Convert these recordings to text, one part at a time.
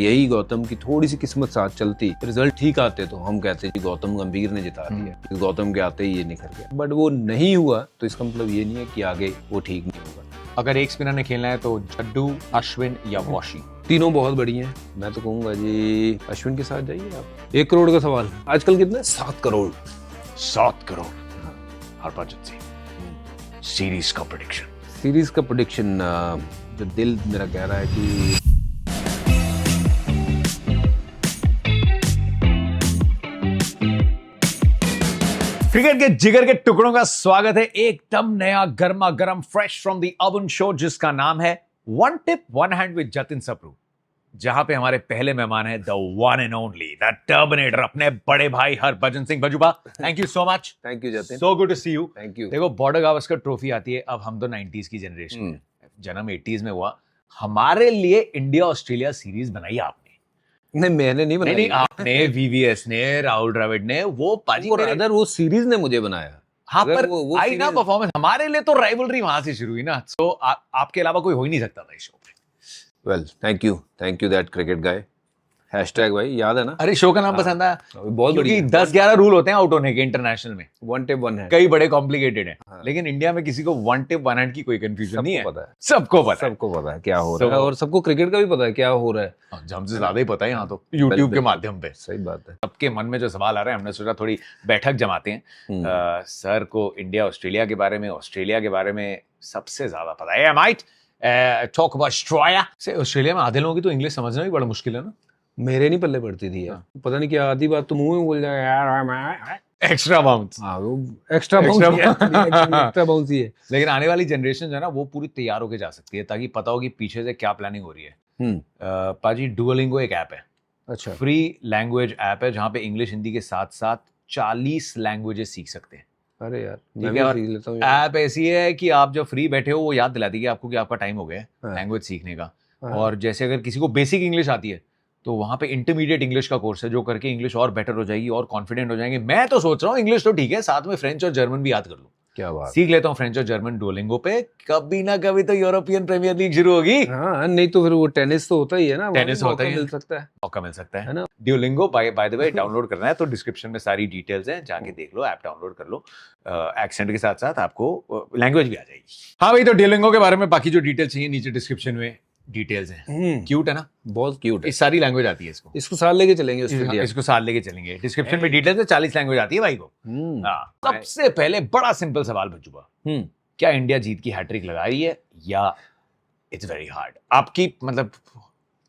यही गौतम की थोड़ी सी किस्मत साथ चलती, रिजल्ट ठीक आते तो हम कहते कि गौतम गंभीर ने जिता दिया, गौतम के आते ही ये निकल गया। बट वो नहीं हुआ तो इसका मतलब ये नहीं है कि आगे वो ठीक नहीं होगा। अगर एक स्पिनर ने खेलना है तो जड्डू, अश्विन या वॉशी, तीनों बहुत बढ़िया हैं। मैं तो कहूंगा जी अश्विन के साथ जाइए आप। 1 करोड़ का सवाल आजकल कितना? 7 करोड़। 7 करोड़। हरभजन सिंह, सीरीज का प्रेडिक्शन। सीरीज का प्रेडिक्शन जो दिल मेरा कह रहा है कि क्रिकेट के जिगर के टुकड़ों का स्वागत है एकदम नया गर्मा गर्म fresh from the oven show जिसका नाम है one tip one hand with Jatin Sapru, जहां पे हमारे पहले मेहमान है the one and only the terminator, अपने बड़े भाई Harbhajan Singh Bhajjuba. Thank you so much. Thank you Jatin, so good to see you. Thank you. देखो बॉर्डर गावस्कर ट्रॉफी आती है, अब हम तो 90s की जनरेशन है, जन्म 80s में हुआ। हमारे लिए इंडिया ऑस्ट्रेलिया सीरीज बनाई आपने? नहीं मैंने नहीं बनाई। नहीं आपने, वीवीएस ने, राहुल द्रविड़ ने, वो पाजी अदर वो सीरीज ने मुझे बनाया। हाँ, पर वो आई ना परफॉर्मेंस। हमारे लिए तो राइवलरी वहां से शुरू हुई ना, तो आपके अलावा कोई हो ही नहीं सकता था इस शो पे। Well thank you that cricket guy. Hashtag भाई याद है ना? अरे शो का नाम पसंद आया? बहुत क्योंकि 10-11 रूल होते हैं आउट होने के इंटरनेशनल में, वन टिप वन हैंड कई बड़े कॉम्प्लिकेटेड हैं। हाँ। लेकिन इंडिया में किसी को वन टिप वन हैंड की कोई कंफ्यूजन नहीं है। पता है, सबको पता है, सबको पता है क्या हो रहा है, और सबको क्रिकेट का भी पता है क्या हो रहा है। हमसे ज्यादा ही पता है यहाँ तो, यूट्यूब के माध्यम पे। सही बात है। सबके मन में जो सवाल आ रहे हैं, हमने सोचा थोड़ी बैठक जमाते हैं। सर को इंडिया ऑस्ट्रेलिया के बारे में, ऑस्ट्रेलिया के बारे में सबसे ज्यादा पता है। माइट टॉक अबाउट ऑस्ट्रेलिया से। ऑस्ट्रेलिया में आधे लोगों की तो इंग्लिश समझना भी बड़ा मुश्किल है ना। मेरे नहीं पल्ले पड़ती थी यार, पता नहीं क्या आधी बात तो मुंह में बोल जाए यार। एक्स्ट्रा बाउंस, हाँ वो एक्स्ट्रा बाउंस ही है। लेकिन आने वाली जनरेशन जो है ना, वो पूरी तैयार होके जा सकती है, ताकि पता हो कि पीछे से क्या प्लानिंग हो रही है। पाजी, डुओलिंगो एक ऐप है, अच्छा, फ्री लैंग्वेज ऐप है, जहाँ पे इंग्लिश हिंदी के साथ साथ 40 लैंग्वेजेस सीख सकते हैं। अरे यार ठीक है, और ऐप ऐसी है कि आप जब फ्री बैठे हो, वो याद दिलाती है आपको कि आपका टाइम हो गया लैंग्वेज सीखने का। और जैसे अगर किसी को बेसिक इंग्लिश आती है तो वहां पे इंटरमीडिएट इंग्लिश का कोर्स है, जो करके इंग्लिश और बेटर हो जाएगी और कॉन्फिडेंट हो जाएंगे। मैं तो सोच रहा हूँ इंग्लिश तो ठीक है, साथ में फ्रेंच और जर्मन भी याद कर लो। क्या बात, सीख लेता हूँ फ्रेंच और जर्मन डुओलिंगो पे। कभी ना कभी तो यूरोपियन प्रीमियर लीग शुरू होगी। हाँ, नहीं तो फिर वो टेनिस तो होता ही है ना, टेनिस होता ही मिल सकता है, मौका मिल सकता है ना। Duolingo by the way download करना है तो डिस्क्रिप्शन में सारी डिटेल्स हैं, जाके देख लो, ऐप डाउनलोड कर लो। एक्सेंट के साथ साथ आपको लैंग्वेज भी आ जाएगी। हाँ भाई, तो डुओलिंगो के बारे में बाकी जो डिटेल्स चाहिए नीचे डिस्क्रिप्शन में डिटेल्स हैं। क्यूट है ना, बहुत क्यूट है। इस सारी लैंग्वेज आती है इसको साथ लेके चलेंगे ऑस्ट्रेलिया, इसको साथ लेके चलेंगे। डिस्क्रिप्शन में डिटेल्स है, 40 लैंग्वेज आती है भाई को। सबसे पहले बड़ा सिंपल सवाल भज्जुबा, क्या इंडिया जीत की हैट्रिक लगाई है या इट्स वेरी हार्ड? आपकी मतलब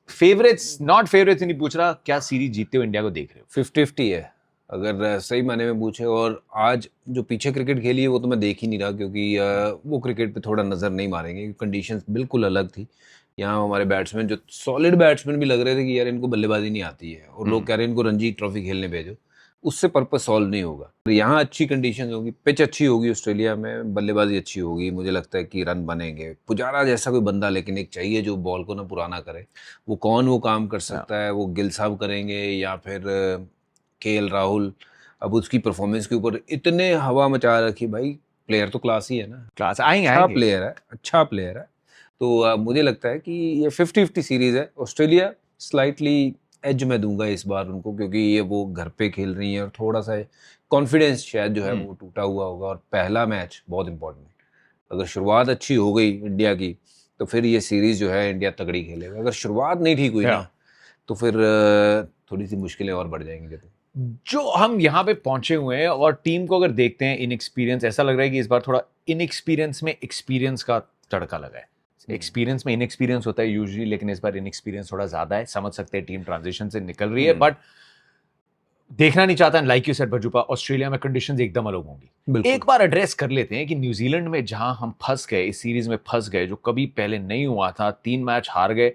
फेवरेट्स, नॉट फेवरेट्स नहीं पूछ रहा, क्या सीरीज जीतते हो इंडिया को देख रहे हो? 50-50 है अगर सही माने में पूछे। और आज जो पीछे क्रिकेट खेली है वो तो मैं देख ही नहीं रहा, क्योंकि वो क्रिकेट पे थोड़ा नज़र नहीं मारेंगे, कंडीशंस बिल्कुल अलग थी। यहाँ हमारे बैट्समैन जो सॉलिड बैट्समैन भी लग रहे थे कि यार इनको बल्लेबाजी नहीं आती है, और लोग कह रहे हैं इनको रणजी ट्रॉफी खेलने भेजो, उससे पर्पस सॉल्व नहीं होगा। यहाँ अच्छी कंडीशन होगी, पिच अच्छी होगी ऑस्ट्रेलिया में, बल्लेबाजी अच्छी होगी, मुझे लगता है कि रन बनेंगे। पुजारा जैसा कोई बंदा लेकिन एक चाहिए जो बॉल को ना पुराना करे। वो कौन वो काम कर सकता है? वो गिल साहब करेंगे या फिर केएल राहुल? अब उसकी परफॉर्मेंस के ऊपर इतने हवा मचा रखी भाई, प्लेयर तो क्लास ही है ना, क्लास आएंगे, अच्छा प्लेयर है। तो मुझे लगता है कि ये 50-50 सीरीज है। ऑस्ट्रेलिया स्लाइटली एज मैं दूंगा इस बार उनको, क्योंकि ये वो घर पे खेल रही है और थोड़ा सा कॉन्फिडेंस शायद जो है वो टूटा हुआ होगा। और पहला मैच बहुत इंपॉर्टेंट है, अगर शुरुआत अच्छी हो गई इंडिया की तो फिर ये सीरीज जो है इंडिया तगड़ी खेलेगा। अगर शुरुआत नहीं ठीक हुई ना तो फिर थोड़ी सी मुश्किलें और बढ़ जाएंगी। जो हम यहाँ पे पहुंचे हुए हैं और टीम को अगर देखते हैं, इनएक्सपीरियंस, ऐसा लग रहा है कि इस बार थोड़ा इनएक्सपीरियंस में एक्सपीरियंस का तड़का लगा है। एक्सपीरियंस में इनएक्सपीरियंस होता है यूजुअली, लेकिन इस बार इनएक्सपीरियंस थोड़ा ज्यादा है। समझ सकते हैं टीम ट्रांजिशन से निकल रही है, बट देखना नहीं चाहता। लाइक यू सेड भज्जुबा, ऑस्ट्रेलिया में कंडीशंस एकदम अलग होंगी। एक बार एड्रेस कर लेते हैं कि न्यूजीलैंड में जहां हम फंस गए, इस सीरीज में फंस गए, जो कभी पहले नहीं हुआ था, 3 मैच हार गए।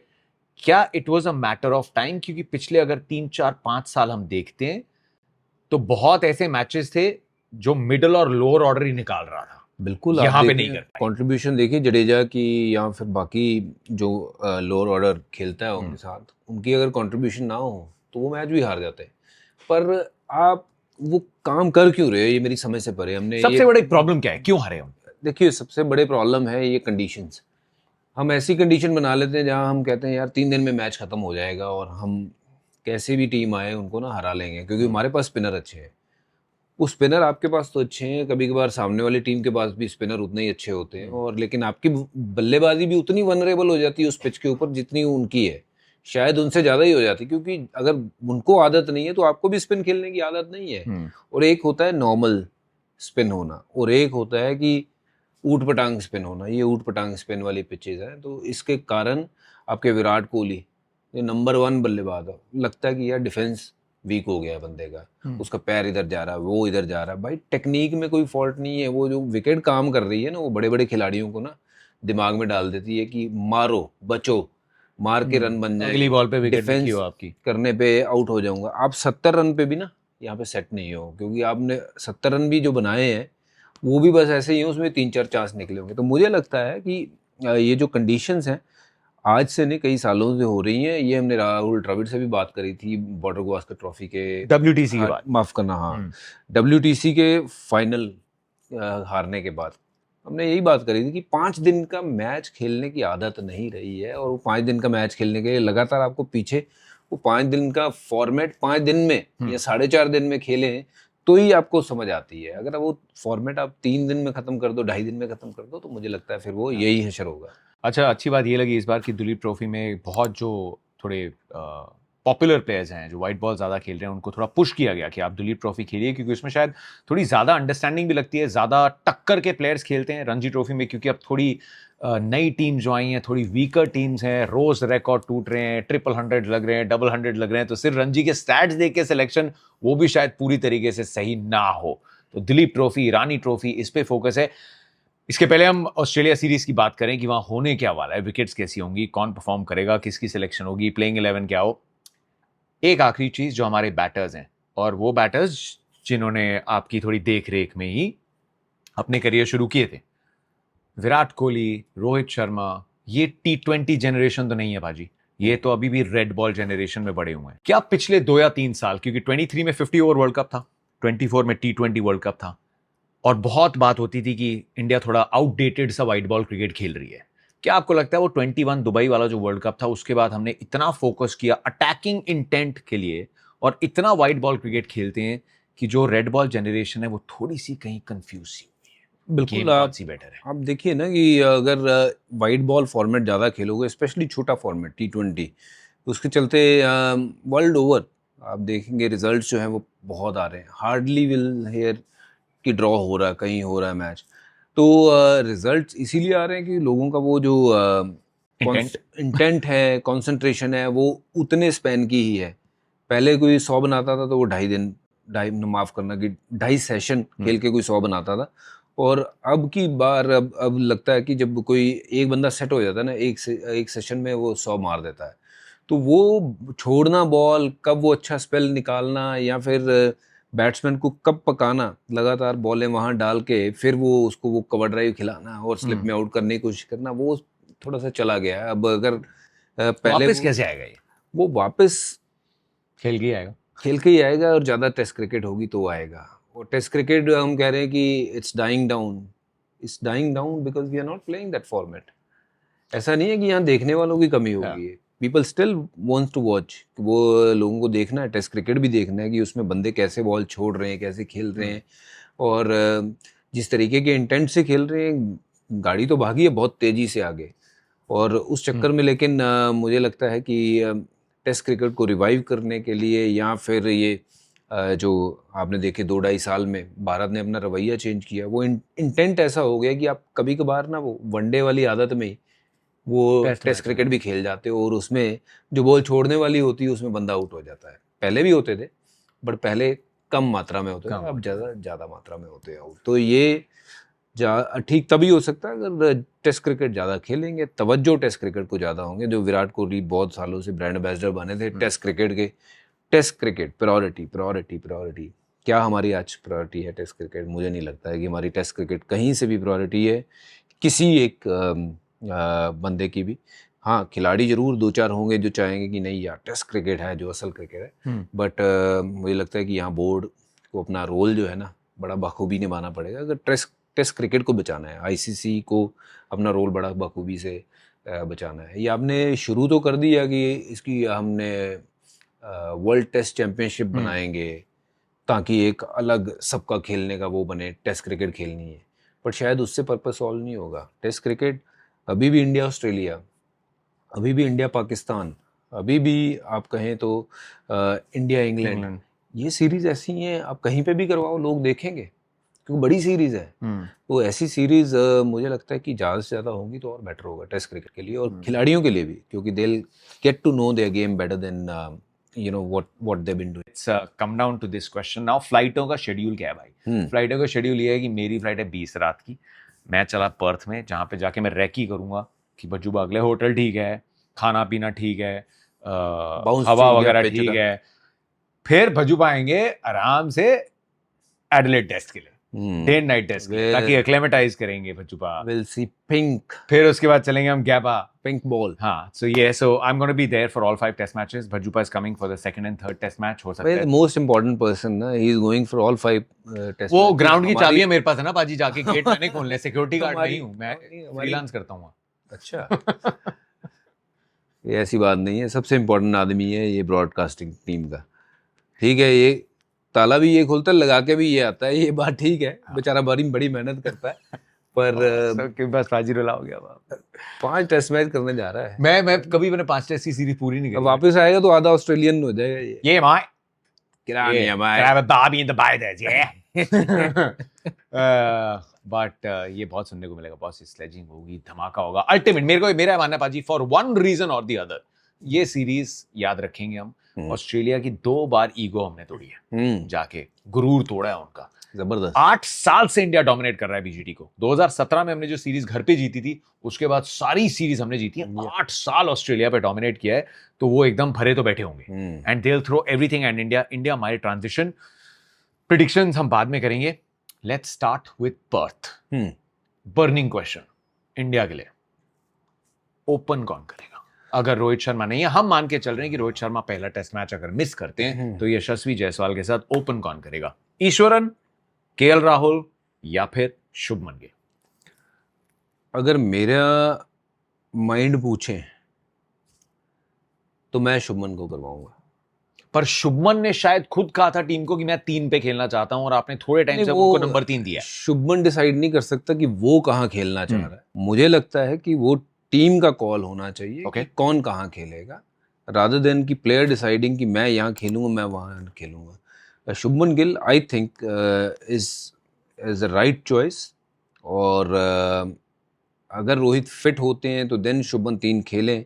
क्या it was a matter of time? क्योंकि पिछले अगर 3-4-5 साल हम देखते हैं तो बहुत ऐसे मैचेस थे जो मिडिल और लोअर ऑर्डर ही निकाल रहा था। बिल्कुल, यहाँ पे नहीं करता। कंट्रीब्यूशन देखिए जडेजा की या फिर बाकी जो लोअर ऑर्डर खेलता है उनके साथ, उनकी अगर कंट्रीब्यूशन ना हो तो वो मैच भी हार जाते हैं। पर आप वो काम कर क्यों रहे हो, ये मेरी समझ से परे। हमने सबसे बड़ी प्रॉब्लम क्या है, क्यों हारे हम? देखिए सबसे बड़े प्रॉब्लम है ये कंडीशंस। हम ऐसी कंडीशन बना लेते हैं जहाँ हम कहते हैं यार 3 दिन में मैच खत्म हो जाएगा और हम कैसे भी टीम आए उनको ना हरा लेंगे, क्योंकि हमारे पास स्पिनर अच्छे हैं। वो स्पिनर आपके पास तो अच्छे हैं, कभी कभार सामने वाली टीम के पास भी स्पिनर उतने ही अच्छे होते हैं, और लेकिन आपकी बल्लेबाजी भी उतनी वनरेबल हो जाती है उस पिच के ऊपर जितनी उनकी है, शायद उनसे ज़्यादा ही हो जाती है, क्योंकि अगर उनको आदत नहीं है तो आपको भी स्पिन खेलने की आदत नहीं है। और एक होता है नॉर्मल स्पिन होना, और एक होता है कि ऊट पटांग स्पिन होना। ये ऊट पटांग स्पिन वाली पिचेज हैं, तो इसके कारण आपके विराट कोहली जो नंबर 1 बल्लेबाज है, लगता है कि यार डिफेंस वीक हो गया है बंदे का, उसका पैर इधर जा रहा है, वो इधर जा रहा है। भाई टेक्निक में कोई फॉल्ट नहीं है, वो जो विकेट काम कर रही है ना, वो बड़े बड़े खिलाड़ियों को ना दिमाग में डाल देती है कि मारो बचो, मार के रन बन जाएंगे, अगली बॉल पे विकेट डिफेंस की हो आपकी, करने पे आउट हो जाऊंगा। आप 70 रन पे भी ना यहाँ पे सेट नहीं हो, क्योंकि आपने 70 रन भी जो बनाए हैं वो भी बस ऐसे ही हैं, उसमें 3-4 चांस निकले होंगे। तो मुझे लगता है कि ये जो कंडीशंस हैं आज से नहीं कई सालों से हो रही हैं। ये हमने राहुल द्रविड़ से भी बात करी थी बॉर्डर गवास्कर ट्रॉफी के WTC की बात, माफ करना, हाँ WTC के फाइनल हारने के बाद हमने यही बात करी थी कि 5 दिन का मैच खेलने की आदत नहीं रही है, और वो 5 दिन का मैच खेलने के लिए लगातार आपको पीछे वो 5 दिन का फॉर्मेट 5 दिन में या 4.5 दिन में खेलें तो ही आपको समझ आती है। अगर वो फॉर्मेट आप 3 दिन में खत्म कर दो, 2.5 दिन में खत्म कर दो, तो मुझे लगता है फिर वो यही हशर होगा। अच्छा, अच्छी बात ये लगी इस बार की दुलीप ट्रॉफी में बहुत जो थोड़े पॉपुलर प्लेयर्स हैं जो वाइट बॉल ज़्यादा खेल रहे हैं उनको थोड़ा पुश किया गया कि आप दुलीप ट्रॉफी खेलिए, क्योंकि उसमें शायद थोड़ी ज़्यादा अंडरस्टैंडिंग भी लगती है, ज़्यादा टक्कर के प्लेयर्स खेलते हैं रणजी ट्रॉफी में, क्योंकि अब थोड़ी नई टीम जो आई हैं, थोड़ी वीकर टीम्स हैं, रोज रिकॉर्ड टूट रहे हैं, 100 लग रहे हैं, 100 लग रहे हैं, तो सिर्फ रणजी के स्टैट्स देख के सिलेक्शन वो भी शायद पूरी तरीके से सही ना हो। तो दिलीप ट्रॉफी, ईरानी ट्रॉफी, इस पे फोकस है। इसके पहले हम ऑस्ट्रेलिया सीरीज की बात करें कि वहां होने क्या वाला है, विकेट्स कैसी होंगी, कौन परफॉर्म करेगा, किसकी सिलेक्शन होगी, प्लेइंग 11 क्या हो। एक आखिरी चीज जो हमारे बैटर्स हैं, और वो बैटर्स जिन्होंने आपकी थोड़ी देख रेख में ही अपने करियर शुरू किए थे, विराट कोहली, रोहित शर्मा, ये T20 जनरेशन तो नहीं है भाजी, ये तो अभी भी रेड बॉल जनरेशन में बड़े हुए हैं। क्या पिछले 2 या 3 साल, क्योंकि 23 में 50 ओवर वर्ल्ड कप था, 24 में T20 वर्ल्ड कप था, और बहुत बात होती थी कि इंडिया थोड़ा आउटडेटेड सा वाइट बॉल क्रिकेट खेल रही है। क्या आपको लगता है वो 21 दुबई वाला जो वर्ल्ड कप था उसके बाद हमने इतना फोकस किया अटैकिंग इंटेंट के लिए और इतना वाइट बॉल क्रिकेट खेलते हैं कि जो रेड बॉल जनरेशन है वो थोड़ी सी कहीं कंफ्यूज सी हुई है? बिल्कुल, आप देखिए ना कि अगर वाइट बॉल फॉर्मेट ज़्यादा खेलोगे, स्पेशली छोटा फॉर्मेट T20, उसके चलते वर्ल्ड ओवर आप देखेंगे रिजल्ट्स जो हैं वो बहुत आ रहे हैं। हार्डली विल हेयर कि ड्रॉ हो रहा है, कहीं हो रहा है मैच। तो रिजल्ट्स इसीलिए आ रहे हैं कि लोगों का वो जो इंटेंट है, कंसंट्रेशन है, वो उतने स्पैन की ही है। पहले कोई 100 बनाता था तो वो 2.5 सेशन खेल के कोई 100 बनाता था, और अब की बार अब लगता है कि जब कोई एक बंदा सेट हो जाता है ना, एक सेशन में वो 100 मार देता है। तो वो छोड़ना बॉल, कब वो अच्छा स्पेल निकालना, या फिर बैट्समैन को कब पकाना, लगातार बॉलें वहाँ डाल के फिर वो उसको वो कवर ड्राइव खिलाना और स्लिप में आउट करने की कोशिश करना, वो थोड़ा सा चला गया है। अब अगर पहले वापस कैसे आएगा ये? वो वापस खेल के आएगा, खेल के ही आएगा, और ज़्यादा टेस्ट क्रिकेट होगी तो आएगा। और टेस्ट क्रिकेट हम कह रहे हैं कि it's dying down because we are not playing that format. ऐसा नहीं है कि यहाँ देखने वालों की कमी होगी, people still wants to watch. वो लोगों को देखना है, टेस्ट क्रिकेट भी देखना है कि उसमें बंदे कैसे बॉल छोड़ रहे हैं, कैसे खेल रहे हैं, और जिस तरीके के इंटेंट से खेल रहे हैं। गाड़ी तो भागी है बहुत तेज़ी से आगे, और उस चक्कर में लेकिन मुझे लगता है कि टेस्ट क्रिकेट को रिवाइव करने के लिए, या फिर ये जो आपने देखे 2-2.5 साल में भारत ने अपना रवैया चेंज किया, वो इंटेंट ऐसा हो गया कि आप कभी कभार ना वो वनडे वाली आदत में ही वो टेस्ट क्रिकेट भी खेल जाते हो, और उसमें जो बॉल छोड़ने वाली होती है उसमें बंदा आउट हो जाता है। पहले भी होते थे, बट पहले कम मात्रा में होते थे, अब ज़्यादा मात्रा में होते हैं आउट। तो ये ठीक तभी हो सकता है अगर टेस्ट क्रिकेट ज़्यादा खेलेंगे, तवज्जो टेस्ट क्रिकेट को ज़्यादा होंगे। जो विराट कोहली बहुत सालों से ब्रांड एम्बेसडर बने थे टेस्ट क्रिकेट के, टेस्ट क्रिकेट प्रायोरिटी। क्या हमारी आज प्रायोरिटी है टेस्ट क्रिकेट? मुझे नहीं लगता है कि हमारी टेस्ट क्रिकेट कहीं से भी प्रायोरिटी है, किसी एक बंदे की भी। हाँ, खिलाड़ी जरूर 2-4 होंगे जो चाहेंगे कि नहीं यार टेस्ट क्रिकेट है जो असल क्रिकेट है, बट मुझे लगता है कि यहाँ बोर्ड को अपना रोल जो है ना बड़ा बखूबी निभाना पड़ेगा अगर टेस्ट क्रिकेट को बचाना है। आईसीसी को अपना रोल बड़ा बखूबी से बचाना है। ये आपने शुरू तो कर दिया कि इसकी हमने वर्ल्ड टेस्ट चैंपियनशिप बनाएंगे ताकि एक अलग सबका खेलने का वो बने, टेस्ट क्रिकेट खेलनी है, पर शायद उससे पर्पस सॉल्व नहीं होगा। टेस्ट क्रिकेट अभी भी इंडिया ऑस्ट्रेलिया, अभी भी इंडिया पाकिस्तान, अभी भी आप कहें तो इंडिया इंग्लैंड, ये सीरीज ऐसी हैं आप कहीं पे भी करवाओ लोग देखेंगे क्योंकि बड़ी सीरीज है। तो ऐसी सीरीज मुझे लगता है कि ज़्यादा से ज़्यादा होंगी तो और बेटर होगा टेस्ट क्रिकेट के लिए और खिलाड़ियों के लिए भी, क्योंकि they will get to know their game better than you know what they've been doing. It's come down to this question now. फ्लाइटों का शेड्यूल क्या है भाई? फ्लाइटों का शेड्यूल ये है कि मेरी फ्लाइट है 20 रात की, मैं चला पर्थ में, जहाँ पे जाके मैं रैकी करूंगा कि बज्जू अगले होटल ठीक है, खाना पीना ठीक है, हवा वगैरह ठीक है, फिर भजू आएंगे आराम से एडिलेड टेस्ट के लिए, डे एंड नाइट टेस्ट के लिए, ताकि एक्लेमेटाइज करेंगे भजूपा। We'll see pink, फिर उसके बाद चलेंगे हम गैबा, pink ball. हाँ, so I'm going to be there for all 5 test matches. Bhajupa is coming for the second and third test match, हो सकता है। The most important person ना, he is going for all 5 test. वो ground की चाबी है मेरे पास है ना पाजी, जाके गेट मैंने खोलने, सिक्योरिटी गार्ड नहीं हूँ मैं, फ्रीलांस करता हूँ। अच्छा। ये ऐसी बात नहीं है, सबसे इम्पोर्टेंट आदमी है ये ब्रॉडकास्टिंग टीम का, ठीक है। ये ताला भी ये खोलता है, लगा के भी ये आता है, ये बात ठीक है। बेचारा बड़ी मेहनत करता है, पर सबके पास पाजी रोला हो गया। 5 टेस्ट मैच करने जा रहा है। मैं कभी मैंने 5 टेस्ट की सीरीज पूरी नहीं की। वापस आएगा तो आधा ऑस्ट्रेलियन हो जाएगा ये माय बट ये बहुत सुनने को मिलेगा, बहुत स्लेजिंग होगी, धमाका होगा अल्टीमेट। मेरा मानना पाजी, फॉर वन रीजन और द अदर, ये सीरीज याद रखेंगे हम। ऑस्ट्रेलिया की 2 बार ईगो हमने तोड़ी है, जाके गुरूर तोड़ा है उनका, जबरदस्त। 8 साल से इंडिया डोमिनेट कर रहा है बीजीटी को। 2017 में हमने जो सीरीज घर पे जीती थी, उसके बाद सारी सीरीज हमने जीती है। 8 साल ऑस्ट्रेलिया पे डोमिनेट किया है, तो वो एकदम भरे तो बैठे होंगे, and they will throw everything and India हमारी ट्रांजिशन प्रेडिक्शंस हम बाद में करेंगे। Let's start with Perth. Burning question India के लिए, ओपन कौन करेगा अगर रोहित शर्मा नहीं है? हम मान के चल रहे हैं कि रोहित शर्मा पहला टेस्ट मैच अगर मिस करते हैं तो यशस्वी जायसवाल के साथ ओपन कौन करेगा? ईश्वरन, केएल राहुल या फिर शुभमन गिल? अगर मेरा माइंड पूछे तो मैं शुभमन को करवाऊंगा, पर शुभमन ने शायद खुद कहा था टीम को कि मैं 3 पे खेलना चाहता हूं, और आपने थोड़े टाइम से उनको नंबर 3 दिया। शुभमन डिसाइड नहीं कर सकता कि वो कहां खेलना चाह रहा है। मुझे लगता है कि वो टीम का कॉल होना चाहिए कि कौन कहां खेलेगा, रादर देन कि प्लेयर डिसाइडिंग कि मैं यहाँ खेलूंगा, मैं वहां खेलूंगा। Shubman Gill I think is a right choice, और अगर रोहित फिट होते हैं तो देन शुभमन 3 खेलें,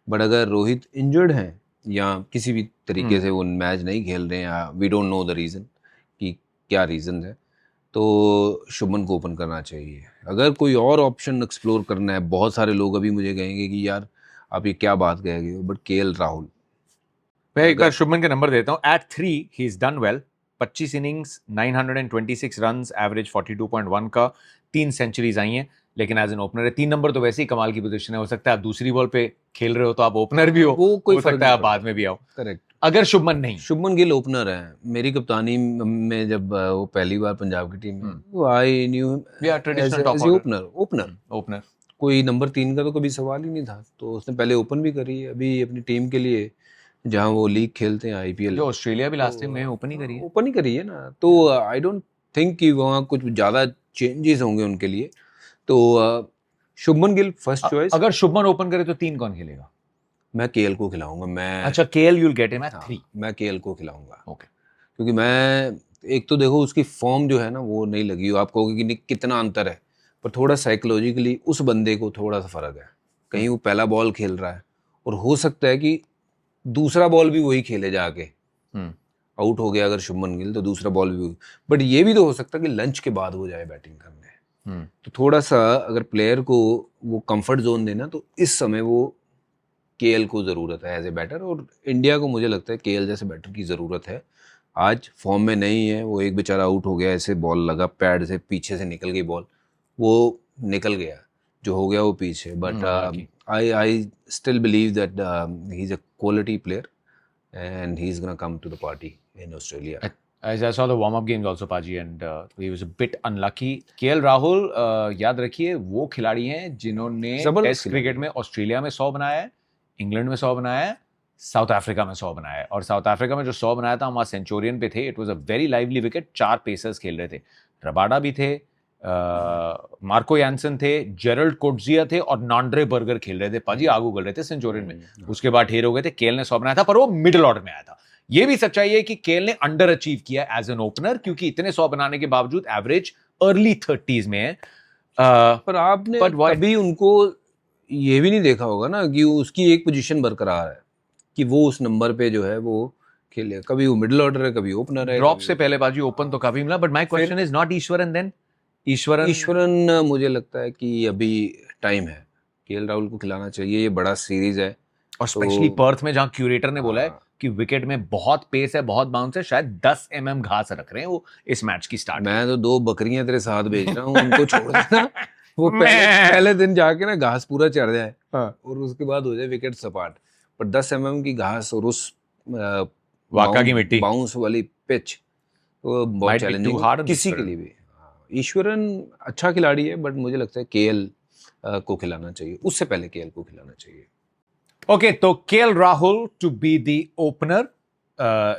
बट अगर रोहित इंजर्ड हैं या किसी भी तरीके से वो मैच नहीं खेल रहे हैं, we don't know the reason कि क्या रीज़न है, तो शुभमन को ओपन करना चाहिए। अगर कोई और ऑप्शन एक्सप्लोर करना है, बहुत सारे लोग अभी मुझे कहेंगे कि यार आप ये क्या बात कहेंगे, बट केएल राहुल। मैं एक बार शुभमन के नंबर देता हूँ। At 3 he is done well, 25 innings, 926 runs, average 42.1 का, 3 सेंचुरीज आई हैं, लेकिन एज एन ओपनर है। 3 नंबर तो वैसे ही कमाल की पोजीशन है, हो सकता है आप दूसरी बॉल पे खेल रहे हो तो आप ओपनर भी हो कोई सकता है आप बाद में भी आओ। करेक्ट। अगर शुभमन नहीं, शुभमन गिल ओपनर है। मेरी कप्तानी में जब वो पहली बार पंजाब की टीम में, वो आई न्यू ओपनर, कोई नंबर 3 का तो कभी सवाल ही नहीं था, तो उसने पहले ओपन भी करी है अभी अपनी टीम के लिए, जहाँ वो लीग खेलते हैं आईपीएल। जो ऑस्ट्रेलिया भी लास्ट टाइम में ओपन ही करी है ना, तो आई डोंट थिंक कि वहाँ कुछ ज़्यादा चेंजेस होंगे उनके लिए। तो शुभमन गिल फर्स्ट चॉइस। अगर शुभमन ओपन करे तो 3 कौन खेलेगा? मैं केएल को खिलाऊंगा। मैं अच्छा, KL you will get him at 3। मैं केएल को खिलाऊंगा, ओके, क्योंकि मैं एक तो देखो उसकी फॉर्म जो है ना वो नहीं लगी, आप कहोगे कि कितना अंतर है, पर थोड़ा साइकोलॉजिकली उस बंदे को थोड़ा सा फर्क है। कहीं वो पहला बॉल खेल रहा है और हो सकता है कि दूसरा बॉल भी वही खेले जाके, आउट हो गया अगर शुभमन गिल तो दूसरा बॉल भी, बट ये भी तो हो सकता है कि लंच के बाद वो जाए बैटिंग करने। तो थोड़ा सा अगर प्लेयर को वो कंफर्ट जोन देना, तो इस समय वो केएल को ज़रूरत है एज ए बैटर, और इंडिया को मुझे लगता है केएल जैसे बैटर की ज़रूरत है। आज फॉर्म में नहीं है वो, एक बेचारा आउट हो गया, ऐसे बॉल लगा पैड से, पीछे से निकल गई बॉल, वो निकल गया, जो हो गया वो पीछे। But I still believe that he is a quality player and he is gonna come to the party in Australia. As I saw the warm-up games also, Paji, and he was a bit unlucky. KL Rahul, याद रखिए वो खिलाड़ी हैं जिन्होंने जबरदस्त test खिलाड़ी cricket में Australia में 100 बनाया है, इंग्लैंड में 100 बनाया है, साउथ अफ्रीका में 100 बनाया है। और साउथ अफ्रीका में जो 100 बनाया था, हम वहाँ सेंचुरियन पे थे। It was a very lively wicket. 4 pacers खेल रहे थे, रबाडा भी थे, मार्को यानसन थे, जेरल्ड कोट्जिया थे और नॉन्ड्रे बर्गर खेल रहे थे। पाजी आगू गल रहे थे सेंचुरियन में। उसके बाद ढेर हो गए थे। केएल ने 100 बनाया था, पर वो मिडिल ऑर्डर में आया था। ये भी सच्चाई है कि केएल ने अंडर अचीव किया एज एन ओपनर, क्योंकि इतने 100 बनाने के बावजूद एवरेज अर्ली 30s में है। पर आपने कभी उनको ये भी नहीं देखा होगा ना कि उसकी एक पोजीशन बरकरार है, कि वो उस नंबर पे जो है वो खेले। कभी वो मिडिल ऑर्डर है, कभी ओपनर है। ड्रॉप से पहले बाजी ओपन तो काफी मिला, but my question is not Easwaran then. Easwaran मुझे लगता है कि अभी टाइम है, केएल राहुल को खिलाना चाहिए। ये बड़ा सीरीज है, और स्पेशली पर्थ में, जहां क्यूरेटर ने बोला है कि विकेट में बहुत पेस है, बहुत बाउंस है, शायद 10 mm घास रख रहे हैं वो इस मैच की स्टार्ट। मैं तो 2 बकरियां तेरे साथ भेज रहा हूँ, उनको छोड़ देना। वो पहले दिन जाके ना घास पूरा चढ़ जाए और उसके बाद हो जाए विकेट सपाट। पर 10 mm की घास और उस वाका की मिट्टी, बाउंस वाली पिच, तो बहुत चैलेंजिंग किसी के लिए भी। ईश्वरन अच्छा खिलाड़ी है, बट मुझे लगता है केएल को खिलाना चाहिए, उससे पहले केएल को खिलाना चाहिए। ओके, तो KL Rahul to be the opener,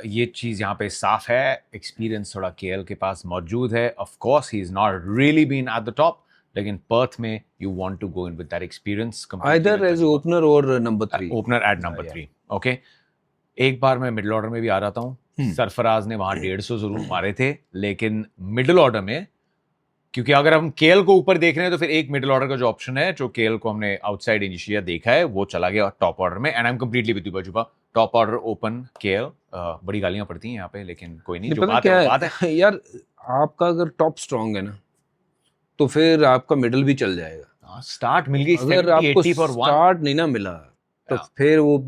ये चीज यहाँ पे साफ है। एक्सपीरियंस थोड़ा केएल के पास मौजूद है। Of course he is not really been at the top, लेकिन पर्थ में you want to go in with that experience, either as opener और number 3, opener at number 3। Okay, एक बार मैं मिडिल ऑर्डर में भी आ रहा हूँ। सरफराज ने वहां 150 जरूर मारे थे, लेकिन मिडिल ऑर्डर में, क्योंकि अगर हम केएल को ऊपर देख रहे हैं तो फिर एक मिडिल ऑर्डर का जो ऑप्शन है, जो केएल को हमने आउटसाइड इनिशिया देखा है, वो चला गया टॉप ऑर्डर में। And I am completely with you Bajuba, top order open KL. बड़ी गालियां पड़ती हैं यहाँ पे, लेकिन कोई नहीं, जो बात है, बात है यार। आपका अगर टॉप स्ट्रांग है ना, तो फिर आपका मिडिल भी चल जाएगा। स्टार्ट मिल गई, अगर आपको स्टार्ट नहीं ना मिला, तो फिर वो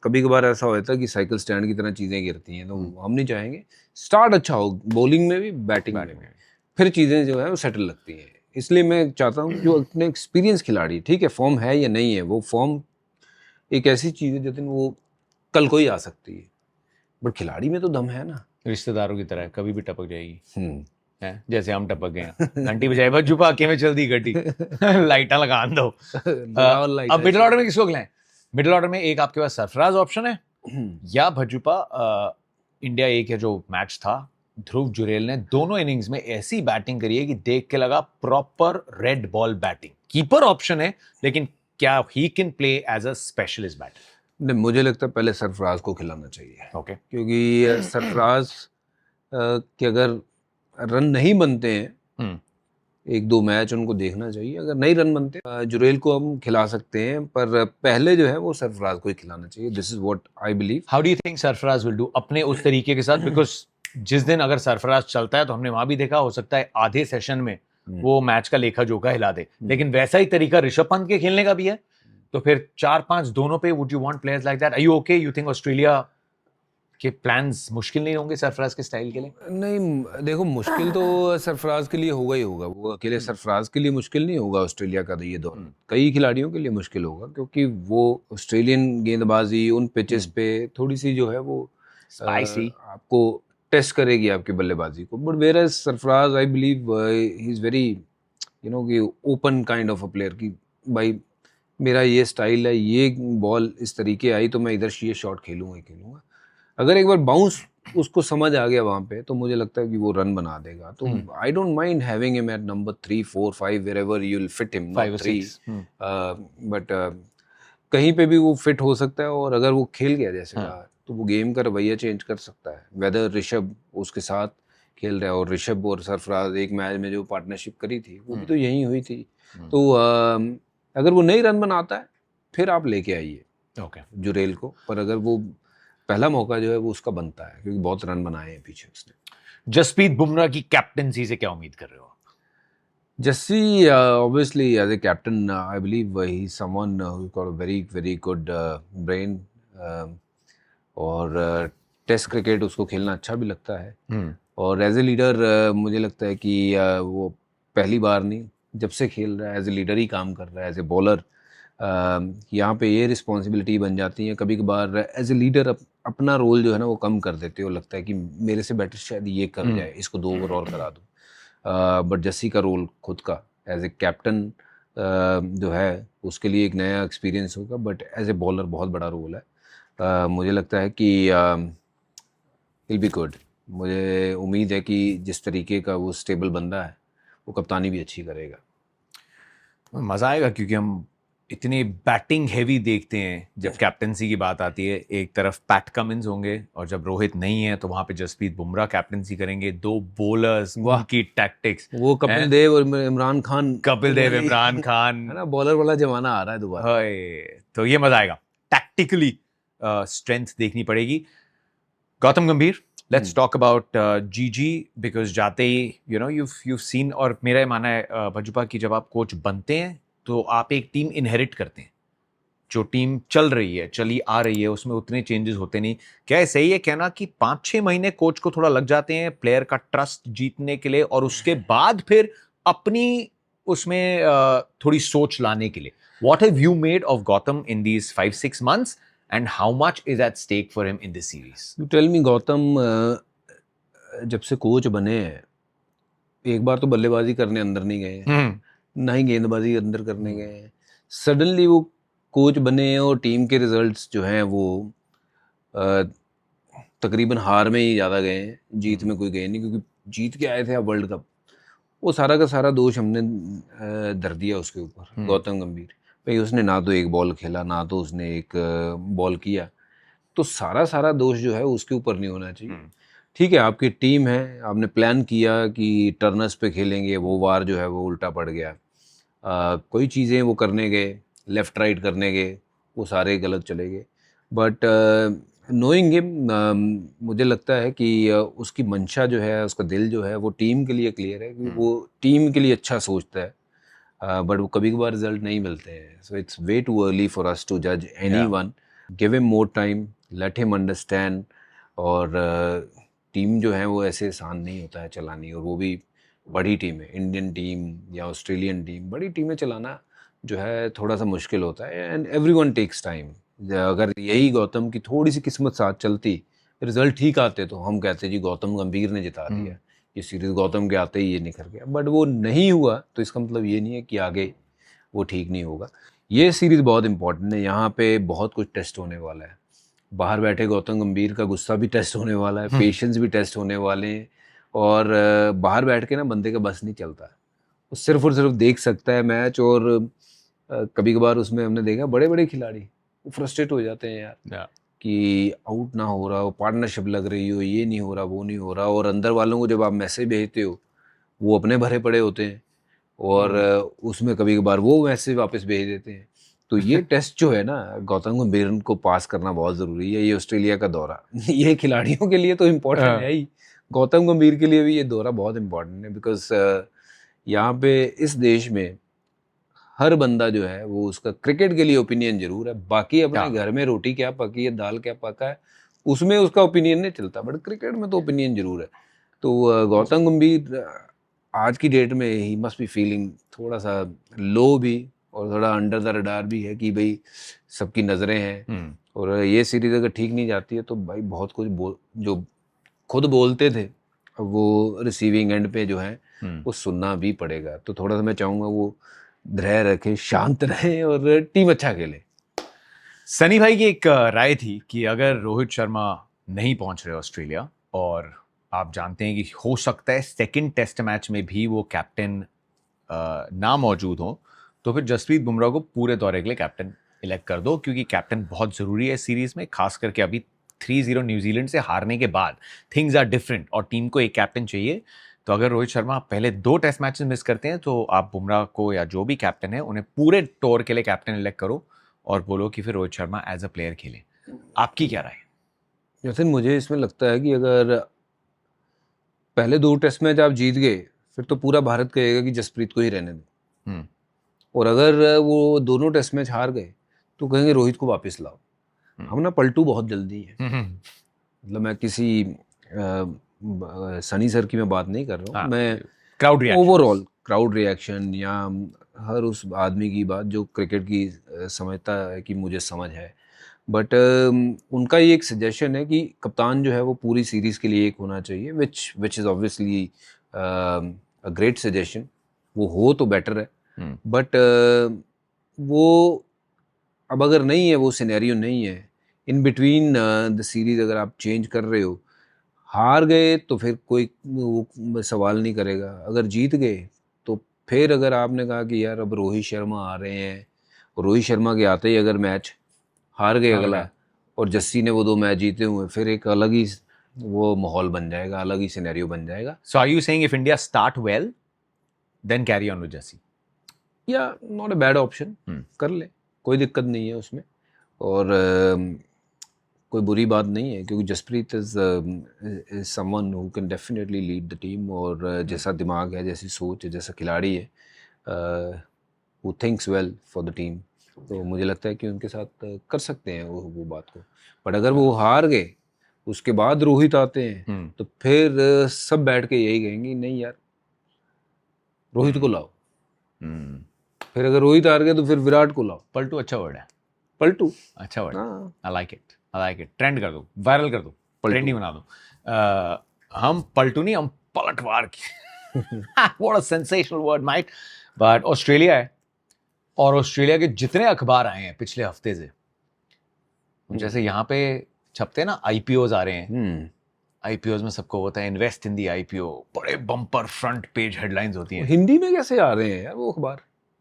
कभी कभार ऐसा होता है कि साइकिल स्टैंड की तरह चीजें गिरती हैं। तो हम नहीं चाहेंगे। स्टार्ट अच्छा हो, बॉलिंग में भी, बैटिंग में भी, फिर चीजें जो है वो सेटल लगती हैं। इसलिए मैं चाहता हूँ जो अपने एक्सपीरियंस खिलाड़ी, ठीक है फॉर्म है या नहीं है, वो फॉर्म एक ऐसी चीज है जतिन, वो कल को ही आ सकती है, बट खिलाड़ी में तो दम है ना। रिश्तेदारों की तरह कभी भी टपक जाएगी, है जैसे हम टपक गए। घंटी बजाए बस जुपा के में चलती घटी, लाइटा लगा दो। अब मिडिल ऑर्डर में किसको खिलाएं? मिडिल ऑर्डर में एक आपके पास सरफराज ऑप्शन है, या भज्जुपा। इंडिया ए के जो मैच था, ध्रुव जुरेल ने दोनों इनिंग्स में ऐसी बैटिंग करी है कि देख के लगा proper red ball batting. Keeper option है, लेकिन क्या he can play as a specialist batter? नहीं, मुझे लगता है पहले सरफराज को खिलाना चाहिए। ओके, क्योंकि सरफराज के अगर रन नहीं बनते हैं, 1-2 मैच उनको देखना चाहिए। अगर नहीं रन बनते, जुरेल को हम खिला सकते हैं, पर पहले जो है वो सरफराज को ही खिलाना चाहिए। This is what I believe. How do you think Sarfaraz will do अपने उस तरीके के साथ? बिकॉज जिस दिन अगर सरफराज चलता है, तो हमने वहां भी देखा, हो सकता है आधे सेशन में वो मैच का लेखा जोखा हिला दे, लेकिन वैसा ही तरीका ऋषभ पंत के खेलने का भी है। तो फिर 4-5 दोनों पे would you want players like that? Are you okay? You think Australia के प्लान्स मुश्किल नहीं होंगे सरफराज के स्टाइल के लिए? नहीं, देखो मुश्किल तो सरफराज के लिए होगा ही होगा। वो अकेले सरफराज के लिए मुश्किल नहीं होगा ऑस्ट्रेलिया का ये दौर। कई खिलाड़ियों के लिए मुश्किल होगा, क्योंकि वो ऑस्ट्रेलियन गेंदबाजी उन पिचेस पे थोड़ी सी जो है वो स्पाइसी आपको टेस्ट करेगी आपकी बल्लेबाजी को। But where is Sarfaraz, I believe he is very कि open kind of a player, कि भाई मेरा ये स्टाइल है, ये बॉल इस तरीके आई तो मैं इधर ये शॉट खेलूंगा। अगर एक बार बाउंस उसको समझ आ गया वहां पे, तो मुझे लगता है कि वो रन बना देगा। तो I don't mind having him at number 3, 4, 5 wherever you will fit him, 5 or 6, but कहीं पे भी वो फिट हो सकता है। और अगर वो खेल गया जैसे कहा, तो वो गेम का रवैया चेंज कर सकता है। वेदर ऋषभ उसके साथ खेल रहा है, और ऋषभ और सरफराज एक मैच में जो पार्टनरशिप करी थी, वो भी तो यही हुई थी। तो अगर वो नई रन बनाता है, फिर आप लेके आइए जुरेल को। पर अगर वो पहला मौका जो है वो उसका बनता है, क्योंकि बहुत रन बनाए हैं पीछे उसने। जसप्रीत बुमराह की कैप्टनसी से क्या उम्मीद कर रहे हो? Jassi, obviously as a captain, I believe he's someone who's got a very good brain, और टेस्ट क्रिकेट उसको खेलना अच्छा भी लगता है। और एज ए लीडर मुझे लगता है कि वो पहली बार नहीं, जब से खेल रहा है एज ए लीडर ही काम कर रहा है। एज ए बॉलर यहाँ पे ये रिस्पॉन्सिबिलिटी बन जाती है कभी कभार एज ए लीडर अपना रोल जो है ना वो कम कर देते हो, लगता है कि मेरे से बेटर शायद ये कर जाए, इसको 2 ओवर और करा दूँ। बट जस्सी का रोल खुद का एज ए कैप्टन जो है उसके लिए एक नया एक्सपीरियंस होगा, बट एज ए बॉलर बहुत बड़ा रोल है। मुझे लगता है कि विल बी गुड। मुझे उम्मीद है कि जिस तरीके का वो स्टेबल बंदा है वो कप्तानी भी अच्छी करेगा। मजा आएगा क्योंकि हम इतने बैटिंग हेवी देखते हैं जब कैप्टनसी की बात आती है। एक तरफ पैट कमिंस होंगे और जब रोहित नहीं है तो वहां पे जसप्रीत बुमराह कैप्टनसी करेंगे। 2 बॉलर्स, उनकी टैक्टिक्स, वो कपिल देव और इमरान खान, कपिल देव, इमरान खान, है ना, बॉलर वाला जमाना आ रहा है दोबारा। तो ये मजा आएगा। टैक्टिकली स्ट्रेंथ देखनी पड़ेगी। गौतम गंभीर, लेट्स टॉक अबाउट जीजी, बिकॉज जाते ही you've seen, और मेरा ये मानना है भज्जुपा कि जब आप कोच बनते हैं तो आप एक टीम इनहेरिट करते हैं। जो टीम चली आ रही है उसमें उतने चेंजेस होते नहीं। क्या ये सही है कहना कि 5-6 महीने कोच को थोड़ा लग जाते हैं प्लेयर का ट्रस्ट जीतने के लिए और उसके बाद फिर अपनी उसमें थोड़ी सोच लाने के लिए? What have you made of Gotham in these 5-6 months and how much is at stake for him in this series? You tell me, Gautam जब से कोच बने हैं एक बार तो बल्लेबाजी करने अंदर नहीं गए हैं, ना ही गेंदबाजी अंदर करने गए हैं। सडनली वो कोच बने हैं और टीम के रिजल्ट्स जो हैं वो तकरीबन हार में ही ज़्यादा गए हैं, जीत में कोई गए नहीं, क्योंकि जीत के आए थे आप वर्ल्ड कप। वो सारा का सारा दोष हमने धर दिया उसके ऊपर, गौतम गंभीर भाई। उसने ना तो एक बॉल खेला, ना तो उसने एक बॉल किया, तो सारा दोष जो है उसके ऊपर नहीं होना चाहिए। ठीक है, आपकी टीम है, आपने प्लान किया कि टर्नर्स पे खेलेंगे, वो वार जो है वो उल्टा पड़ गया। कोई चीज़ें वो करने गए, लेफ़्ट राइट करने गए, वो सारे गलत चले गए। बट नोइंग हिम, मुझे लगता है कि उसकी मंशा जो है, उसका दिल जो है वो टीम के लिए क्लियर है, कि वो टीम के लिए अच्छा सोचता है। बट वो कभी कभार रिजल्ट नहीं मिलते हैं। So it's way too early for us to जज anyone. Give him more time, let him understand. और टीम जो है वो ऐसे आसान नहीं होता है चलानी, और वो भी बड़ी टीम है, इंडियन टीम या ऑस्ट्रेलियन टीम, बड़ी टीमें चलाना जो है थोड़ा सा मुश्किल होता है। And everyone takes time. अगर यही गौतम की थोड़ी सी किस्मत साथ चलती, रिजल्ट ठीक आते, तो हम कहते जी गौतम गंभीर ने जिता दिया ये सीरीज, गौतम के आते ही ये निखर गया। बट वो नहीं हुआ, तो इसका मतलब ये नहीं है कि आगे वो ठीक नहीं होगा। ये सीरीज़ बहुत इंपॉर्टेंट है, यहाँ पे बहुत कुछ टेस्ट होने वाला है। बाहर बैठे गौतम गंभीर का गुस्सा भी टेस्ट होने वाला है, पेशेंस भी टेस्ट होने वाले हैं। और बाहर बैठ के ना बंदे का बस नहीं चलता, वो सिर्फ और सिर्फ देख सकता है मैच। और कभी कभार उसमें हमने देखा बड़े बड़े खिलाड़ी वो फ्रस्ट्रेट हो जाते हैं यार, कि आउट ना हो रहा हो, पार्टनरशिप लग रही हो, ये नहीं हो रहा, वो नहीं हो रहा। और अंदर वालों को जब आप मैसेज भेजते हो, वो अपने भरे पड़े होते हैं, और उसमें कभी कभार वो मैसेज वापस भेज देते हैं। तो ये टेस्ट जो है ना, गौतम गंभीर को पास करना बहुत ज़रूरी है। ये ऑस्ट्रेलिया का दौरा ये खिलाड़ियों के लिए तो इम्पोर्टेंट है ही, गौतम गंभीर के लिए भी ये दौरा बहुत इम्पोर्टेंट है। बिकॉज यहाँ पे इस देश में हर बंदा जो है वो उसका क्रिकेट के लिए ओपिनियन जरूर है, बाकी अपने घर में रोटी क्या पकी है, दाल क्या पका है, उसमें उसका ओपिनियन नहीं चलता, बट क्रिकेट में तो ओपिनियन जरूर है। तो गौतम गंभीर आज की डेट में ही मस्ट बी फीलिंग थोड़ा सा लो भी, और थोड़ा अंडर द रडार भी है, कि भाई सबकी नज़रें हैं। और ये सीरीज़ अगर ठीक नहीं जाती है तो भाई बहुत कुछ जो खुद बोलते थे वो रिसीविंग एंड पे जो है वो सुनना भी पड़ेगा। तो थोड़ा सा मैं चाहूँगा वो धैर्य रखे, शांत रहे और टीम अच्छा खेले। सनी भाई की एक राय थी कि अगर रोहित शर्मा नहीं पहुंच रहे ऑस्ट्रेलिया, और आप जानते हैं कि हो सकता है सेकंड टेस्ट मैच में भी वो कैप्टन ना मौजूद हो, तो फिर जसप्रीत बुमराह को पूरे दौरे के लिए कैप्टन इलेक्ट कर दो, क्योंकि कैप्टन बहुत ज़रूरी है सीरीज़ में। खास करके अभी 3-0 न्यूजीलैंड से हारने के बाद थिंग्स आर डिफरेंट और टीम को एक कैप्टन चाहिए। तो अगर रोहित शर्मा पहले 2 टेस्ट मैचेस मिस करते हैं तो आप बुमराह को या जो भी कैप्टन है उन्हें पूरे टूर के लिए कैप्टन इलेक्ट करो और बोलो कि फिर Rohit Sharma as a player खेले। आपकी क्या राय? जैसे मुझे इसमें लगता है कि अगर पहले 2 टेस्ट मैच आप जीत गए, फिर तो पूरा भारत कहेगा कि जसप्रीत को ही रहने दें। और अगर वो दोनों टेस्ट मैच हार गए तो कहेंगे रोहित को वापस लाओ। हम ना पलटू बहुत जल्दी है। मतलब मैं किसी सनी सर की मैं बात नहीं कर रहा हूँ, मैं क्राउड ओवरऑल क्राउड रिएक्शन या हर उस आदमी की बात जो क्रिकेट की समझता है कि मुझे समझ है, बट उनका ये एक सजेशन है कि कप्तान जो है वो पूरी सीरीज़ के लिए एक होना चाहिए, which is obviously a great suggestion, वो हो तो बेटर है, बट वो अब अगर नहीं है, वो सिनेरियो नहीं है, इन बिटवीन द सीरीज़ अगर आप चेंज कर रहे हो, हार गए तो फिर कोई वो सवाल नहीं करेगा, अगर जीत गए तो फिर अगर आपने कहा कि यार अब रोहित शर्मा आ रहे हैं, रोहित शर्मा के आते ही अगर मैच हार गए अगला, और जस्सी ने वो 2 मैच जीते हुए, फिर एक अलग ही वो माहौल बन जाएगा, अलग ही सिनेरियो बन जाएगा। So are you saying if India start well, then carry on with Jassi? या नॉट अ बैड ऑप्शन, कर ले, कोई दिक्कत नहीं है उसमें, और कोई बुरी बात नहीं है, क्योंकि Jasprit is someone who can definitely lead the team, और जैसा दिमाग है, जैसी सोच है, जैसा खिलाड़ी है, who thinks well for the team, तो मुझे लगता है कि उनके साथ कर सकते हैं वो बात को। बट अगर वो हार गए, उसके बाद रोहित आते हैं, तो फिर सब बैठ के यही कहेंगे नहीं यार रोहित को लाओ, फिर अगर रोहित हार गए तो फिर विराट को लाओ। पलटू अच्छा वर्ड है, पलटू अच्छा वर्ड, हाँ, आई लाइक इट, ट्रेंड कर दो, वायरल कर दो, ट्रेंडिंग बना दो। हम पलटू नहीं, हम पलटवार की। What a sensational word might. But Australia है, और ऑस्ट्रेलिया के जितने अखबार आए हैं पिछले हफ्ते से, जैसे यहाँ पे छपते हैं ना आईपीओज आ रहे हैं, आईपीओज में सबको होता है इन्वेस्ट इन दी आईपीओ, बड़े बम्पर फ्रंट पेज हेडलाइंस होती हैं। हिंदी में कैसे आ रहे हैं यार वो अखबार?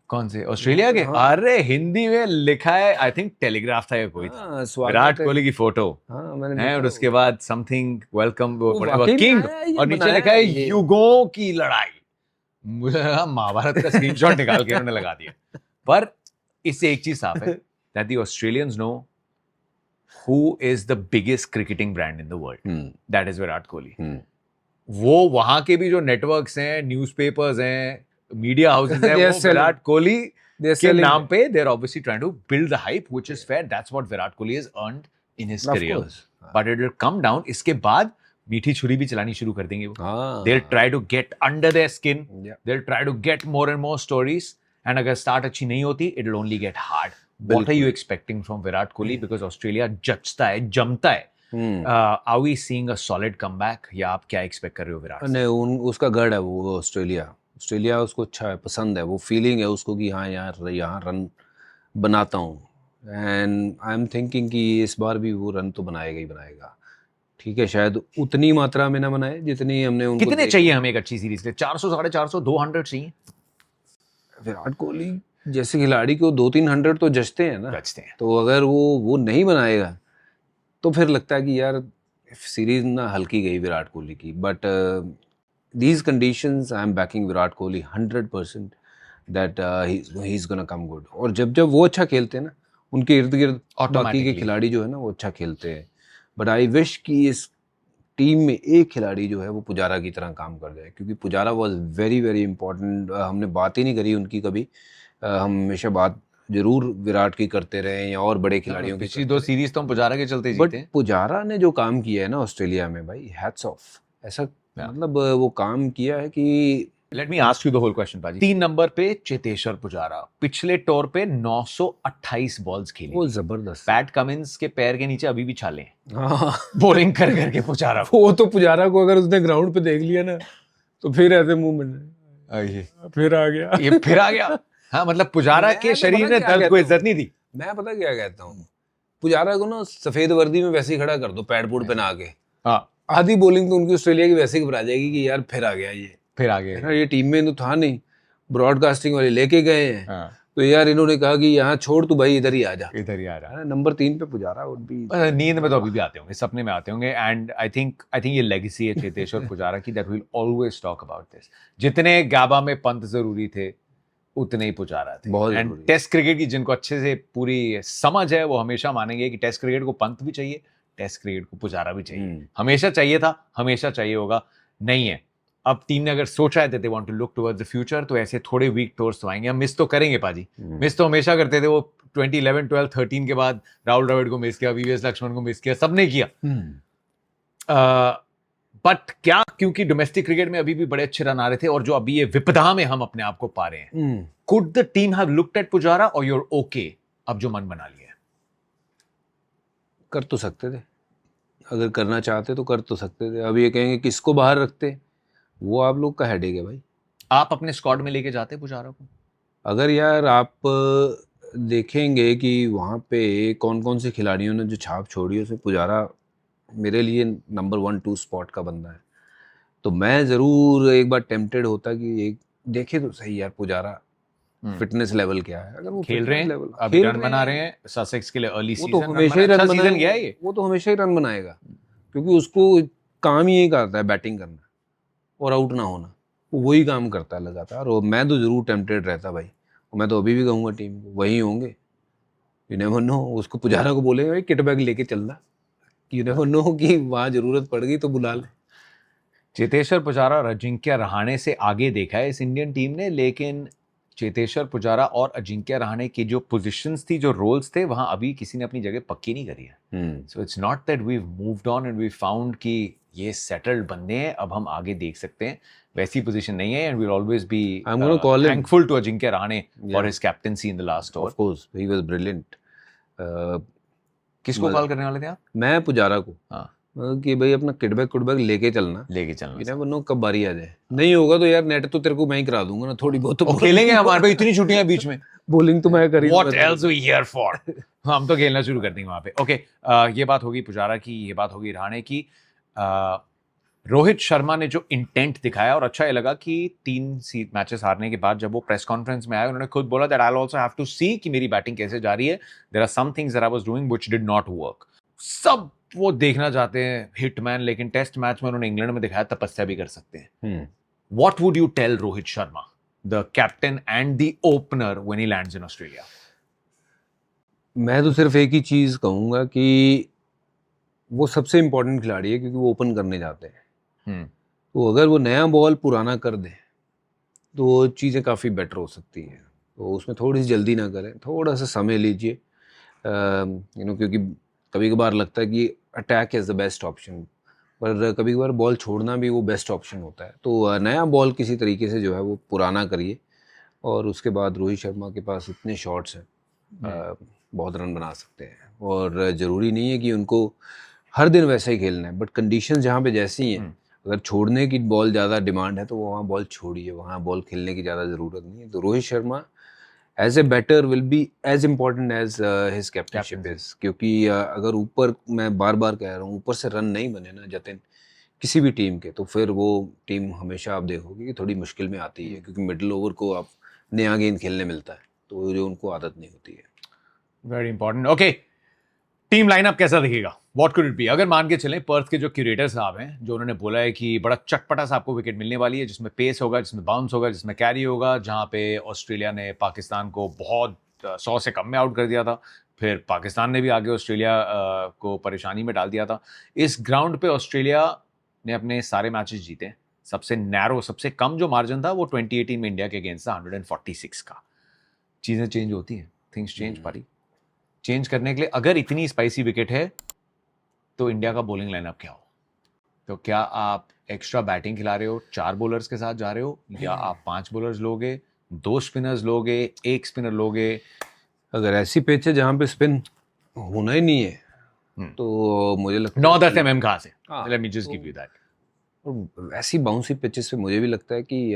कौन से? ऑस्ट्रेलिया के? हाँ। अरे हिंदी में लिखा है, आई थिंक टेलीग्राफ था या कोई था, हाँ, स्वागत विराट है। कोहली की फोटो हाँ, मैंने है, और देखा उसके बाद समथिंग वेलकम वाकई में किंग, आया है, ये और नीचे बनाया लिखा है है ये। युगों की लड़ाई। मुझे लगा महाभारत का स्क्रीनशॉट निकाल के उन्होंने लगा दिया। पर इससे एक चीज साफ है, that the Australians know who is the biggest cricketing brand in the world, that is Virat Kohli. वो वहां के भी जो नेटवर्क्स हैं, न्यूज़पेपर्स हैं, मीडिया हाउसेस हैं, वो विराट कोहली के नाम पे they are obviously trying to build the hype, which is fair, that's what Virat Kohli has earned in his career, but it will come down। इसके बाद मीठी छुरी भी चलानी शुरू कर देंगे वो, they'll try to get under their skin, they'll try to get more and more stories, and अगर स्टार्ट अच्छी नहीं होती, it will only get hard। What are you expecting from Virat Kohli? Because Australia जचता है, जमता है। Are we seeing a solid comeback, या आप क्या एक्सपेक्ट कर रहे हो विराट? नहीं, उसका गढ़ है वो, ऑस्ट्रेलिया उसको अच्छा है, पसंद है, वो फीलिंग है उसको कि हाँ यार यहाँ रन बनाता हूँ, एंड आई एम थिंकिंग कि इस बार भी वो रन तो बनाएगा ही बनाएगा। ठीक है, शायद उतनी मात्रा में ना बनाए जितनी हमने उनको। कितने चाहिए हमें एक अच्छी सीरीज के? 400, 450, 200 चाहिए? विराट कोहली जैसे खिलाड़ी को 200-300 तो जचते हैं ना, बचते हैं। तो अगर वो नहीं बनाएगा तो फिर लगता है कि यार सीरीज ना हल्की गई विराट कोहली की। But these conditions I am banking Virat Kohli 100% that he is gonna come good. और जब वो अच्छा खेलते हैं ना, उनके इर्द गिर्द बाकी के खिलाड़ी जो है ना वो अच्छा खेलते हैं। बट आई विश कि इस टीम में एक खिलाड़ी जो है वो पुजारा की तरह काम कर जाए, क्योंकि Pujara was very very important. हमने बात ही नहीं करी उनकी कभी, हम हमेशा बात जरूर विराट की करते रहे या और बड़े खिलाड़ियों की। पिछली 2 सीरीज तो हम पुजारा के चलते जीते हैं। बट पुजारा ने जो काम किया है ना ऑस्ट्रेलिया में, भाई हैट्स ऑफ। ऐसा मतलब वो काम किया है कि let me ask you the whole question पाजी। 3 नंबर पे चेतेश्वर पुजारा, पिछले टूर पे 928 बॉल्स खेली, वो जबरदस्त। पैट कमिंस के पैर के नीचे अभी भी छाले हैं। हाँ, बॉलिंग कर करके पुजारा, वो तो पुजारा को अगर उसने ग्राउंड पे देख लिया ना तो फिर ऐसे मुंह में फिर आ गया, ये फिर आ गया। हाँ, मतलब पुजारा के शरीर ने दर्द को इज्जत नहीं दी। मैं पता क्या कहता हूँ, पुजारा को ना सफेद वर्दी में वैसे ही खड़ा कर दो, पैड पूड पहना के। हाँ, आधी बॉलिंग तो उनकी ऑस्ट्रेलिया की वैसे ही घबरा जाएगी कि यार फिर आ गया, ये फिर आ गया। ये टीम में तो था नहीं, ब्रॉडकास्टिंग वाले लेके गए हैं। हाँ। तो यार इन्होंने कहा कि यहाँ छोड़ तू भाई, इधर ही आ जा, इधर ही आ रहा है। नंबर 3 पे पुजारा वुड बी। नींद में तो अभी भी आते होंगे, सपने में आते होंगे। एंड आई थिंक ये लेगेसी है चेतेश्वर पुजारा की, that will always talk about this. जितने गाबा में पंत जरूरी थे, उतने ही पुजारा थे। एंड टेस्ट क्रिकेट की जिनको अच्छे से पूरी समझ है, वो हमेशा मानेंगे कि टेस्ट क्रिकेट को पंत भी चाहिए, टेस्ट क्रिकेट को पुजारा भी चाहिए। हमेशा चाहिए था, हमेशा चाहिए होगा। नहीं है, अब टीम ने अगर सोचा है they want to look towards the future, तो ऐसे थोड़े वीक टूर्स तो आएंगे। हम मिस तो करेंगे पाजी, मिस तो हमेशा करते थे। वो 2011, 12, 13 के बाद राहुल द्रविड़ को मिस किया, वीवीएस लक्ष्मण को मिस किया, सबने किया। बट क्या क्योंकि डोमेस्टिक क्रिकेट में अभी भी बड़े अच्छे रन आ रहे थे और जो अभी ये विपदा में हम अपने आप को पा रहे हैं, could the team have looked at Pujara और यूर ओके अब जो मन बना लिया है? कर तो सकते थे, अगर करना चाहते तो कर तो सकते थे। अब ये कहेंगे किसको बाहर रखते, वो आप लोग का हेडेक है भाई। आप अपने स्क्वाड में लेके जाते पुजारा को? अगर यार आप देखेंगे कि वहाँ पे कौन कौन से खिलाड़ियों ने जो छाप छोड़ी है, उसमें पुजारा मेरे लिए नंबर 1-2 स्पॉट का बंदा है। तो मैं ज़रूर एक बार टेम्पटेड होता कि एक देखे तो सही यार पुजारा फिटनेस लेवल क्या है। अगर वो खेल रहे हैं, लेवल अभी रन बना रहे हैं ससेक्स के लिए, अर्ली वो सीजन तो हमेशा ही रन सीजन गया है ये। वो तो हमेशा ही रन बनाएगा, क्योंकि उसको काम ही यही करता है, बैटिंग करना और आउट ना होना। वो वही काम करता है लगातार। और मैं तो ज़रूर टेम्पटेड रहता भाई, और मैं तो अभी भी कहूँगा टीम को वही होंगे। यू नेवर नो, उसको पुजारा को बोलेंगे भाई किट बैग लेके चलना, यू नेवर नो कि वहाँ ज़रूरत पड़ गई तो बुला ले। चेतेश्वर पुजारा और अजिंक्य रहाणे से आगे देखा है इस इंडियन टीम ने, लेकिन चेतेश्वर पुजारा और अजिंक्य रहाणे की जो पोजीशंस थी, जो रोल्स थे, वहां अभी किसी ने अपनी जगह पक्की नहीं करी है। So it's not that we moved on and we found कि ये सेटल्ड बंदे हैं, अब हम आगे देख सकते हैं, वैसी पोजीशन नहीं है। And we will always be thankful to Ajinkya Rahane for his captaincy in the last over. Of course he was brilliant. किसको कॉल करने वाले थे आप? मैं पुजारा को, हाँ, कि भाई अपना किट बैग लेके चलना। यू नेवर नो कब बारी आ जाए। नहीं होगा तो यार नेट तो तेरे को मैं ही करा दूंगा ना, थोड़ी बहुत तो खेलेंगे। हमारे पे इतनी छुट्टियां बीच में, बॉलिंग तो मैं करी। What else we here for? हम तो खेलना शुरू कर देंगे वहां पे। ओके, ये बात होगी पुजारा की, ये बात होगी रहाणे की। रोहित शर्मा ने जो इंटेंट दिखाया, और अच्छा ये लगा कि 3 मैचेस हारने के बाद जब वो प्रेस कॉन्फ्रेंस में आए, उन्होंने खुद बोला that I will also have to see कि मेरी बैटिंग कैसे जा रही है। There are some things that I was doing which did not work. सब वो देखना चाहते हैं हिटमैन, लेकिन टेस्ट मैच में उन्होंने इंग्लैंड में दिखाया तपस्या भी कर सकते हैं। What would you tell Rohit Sharma, the captain and the opener, when he lands in Australia? मैं तो सिर्फ एक ही चीज़ कहूँगा कि वो सबसे इम्पोर्टेंट खिलाड़ी है, क्योंकि वो ओपन करने जाते हैं। तो अगर वो नया बॉल पुराना कर दे तो चीज़ें काफ़ी बेटर हो सकती हैं। तो उसमें थोड़ी सी जल्दी ना करें, थोड़ा सा समय लीजिए। क्योंकि कभी कभार लगता है कि attack is the best option, पर कभी कभार बॉल छोड़ना भी वो बेस्ट ऑप्शन होता है। तो नया बॉल किसी तरीके से जो है वो पुराना करिए, और उसके बाद रोहित शर्मा के पास इतने शॉट्स हैं, बहुत रन बना सकते हैं। और ज़रूरी नहीं है कि उनको हर दिन वैसा ही खेलना है, बट कंडीशंस जहाँ पे जैसी हैं, अगर छोड़ने की बॉल ज़्यादा डिमांड है तो वहाँ बॉल छोड़िए, वहाँ बॉल खेलने की ज़्यादा ज़रूरत नहीं है। तो Rohit Sharma as a batter will be as important as his captainship is, क्योंकि अगर ऊपर, मैं बार बार कह रहा हूँ, ऊपर से रन नहीं बने ना जतिन किसी भी टीम के, तो फिर वो टीम हमेशा आप देखोगे कि थोड़ी मुश्किल में आती है, क्योंकि मिडिल ओवर को आप नया गेंद खेलने मिलता है, तो जो उनको आदत नहीं होती है। Very important. Okay, team lineup कैसा दिखेगा? What could it be? अगर मान के चलें पर्थ के जो क्यूरेटर साहब हैं, जो उन्होंने बोला है कि बड़ा चटपटा सा आपको विकेट मिलने वाली है, जिसमें पेस होगा, जिसमें बाउंस होगा, जिसमें कैरी होगा, जहां पे ऑस्ट्रेलिया ने पाकिस्तान को बहुत 100 से कम में आउट कर दिया था, फिर पाकिस्तान ने भी आगे ऑस्ट्रेलिया को परेशानी में डाल दिया था। इस ग्राउंड पे ऑस्ट्रेलिया ने अपने सारे मैचेस जीते। सबसे नैरो, सबसे कम जो मार्जिन था वो 2018 में इंडिया के अगेंस्ट था, 146 का। चीज़ें चेंज होती हैं, थिंग्स चेंज पारी। चेंज करने के लिए अगर इतनी स्पाइसी विकेट है तो इंडिया का बॉलिंग लाइनअप क्या हो? तो क्या आप एक्स्ट्रा बैटिंग खिला रहे हो, 4 बॉलर्स के साथ जा रहे हो, या आप 5 बॉलर्स लोगे, 2 स्पिनर्स लोगे, 1 स्पिनर लोगे? अगर ऐसी पिच है जहाँ पे स्पिन होना ही नहीं है तो मुझे लगता है 9-10 mm कहाँ से? हाँ, let me just give you that. और ऐसी बाउंसी पिचेस पे मुझे भी लगता है कि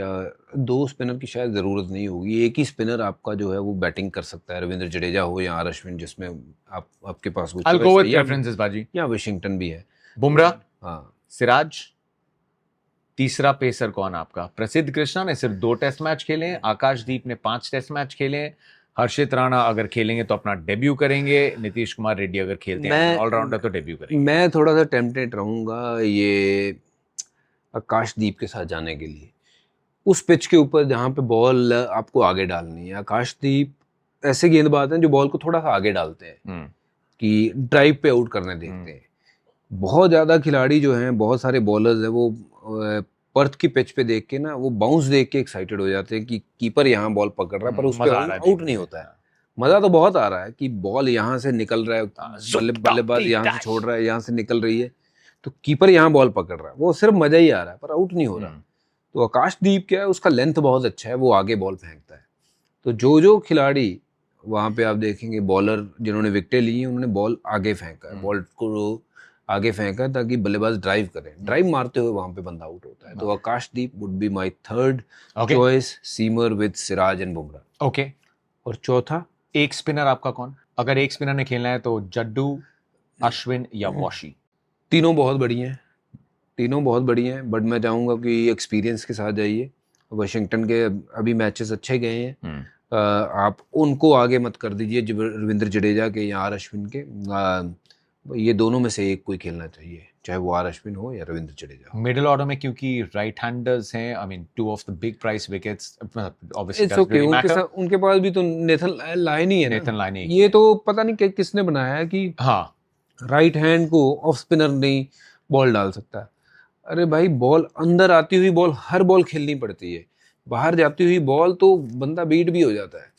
2 स्पिनर की शायद ज़रूरत नहीं होगी। एक ही स्पिनर आपका जो है वो बैटिंग कर सकता है, रविंद्र जडेजा हो या आर अश्विन, जिसमें आपके पास वो I'll go with या preferences बाजी। वाशिंगटन भी है। बुमराह, हाँ, सिराज, तीसरा पेसर कौन आपका? प्रसिद्ध कृष्णा ने सिर्फ 2 टेस्ट मैच खेले हैं, आकाशदीप ने 5 टेस्ट मैच खेले हैं, हर्षित राणा अगर खेलेंगे तो अपना डेब्यू करेंगे, नीतीश कुमार रेड्डी अगर खेलते हैं ऑलराउंडर तो डेब्यू करेंगे। मैं थोड़ा सा टेम्पटेड रहूँगा ये आकाशदीप के साथ जाने के लिए, उस पिच के ऊपर जहाँ पे बॉल आपको आगे डालनी है। आकाशदीप ऐसे गेंदबाज हैं जो बॉल को थोड़ा सा आगे डालते हैं कि ड्राइव पे आउट करने देखते हैं। बहुत ज़्यादा खिलाड़ी जो हैं, बहुत सारे बॉलर्स हैं, वो पर्थ की पिच पे देख के ना, वो बाउंस देख के एक्साइटेड हो जाते हैं कि कीपर यहाँ बॉल पकड़ रहा है पर उस पर आउट नहीं होता है। मज़ा तो बहुत आ रहा है कि बॉल यहाँ से निकल रहा है, बल्लेबाज यहाँ से छोड़ रहा है, यहाँ से निकल रही है, तो कीपर यहाँ बॉल पकड़ रहा है, वो सिर्फ मजा ही आ रहा है पर आउट नहीं हो रहा। तो आकाशदीप क्या है, उसका लेंथ बहुत अच्छा है, वो आगे बॉल फेंकता है। तो जो खिलाड़ी वहाँ पे आप देखेंगे बॉलर जिन्होंने विकेटें ली हैं उन्होंने बॉल आगे फेंका है, बॉल को आगे फेंका ताकि बल्लेबाज ड्राइव करें, ड्राइव मारते हुए वहाँ पे बंदा आउट होता है। तो Akashdeep would be my third choice, seamer with Siraj and Bumrah. Okay, और चौथा एक स्पिनर आपका कौन? अगर एक स्पिनर ने खेलना है तो जड्डू, अश्विन या वॉशी? तीनों बहुत बढ़िया हैं, तीनों बहुत बढ़िया हैं, बट मैं चाहूँगा कि एक्सपीरियंस के साथ जाइए। वाशिंगटन के अभी मैचेस अच्छे गए हैं, आप उनको आगे मत कर दीजिए रविंद्र जडेजा के या आर अश्विन के। ये दोनों में से एक कोई खेलना चाहिए, चाहे वो आर अश्विन हो या रविंद्र जडेजा। मिडिल ऑर्डर में क्योंकि राइट हैंडर्स हैं, I mean two of the big price wickets, obviously it's okay, उनके पास भी तो नेथन लायन ही है ना। नेथन लायन ये तो पता नहीं किसने बनाया है कि हाँ राइट हैंड को ऑफ स्पिनर नहीं बॉल डाल सकता। अरे भाई, बॉल अंदर आती हुई बॉल हर बॉल खेलनी पड़ती है, बाहर जाती हुई बॉल तो बंदा बीट भी हो जाता है।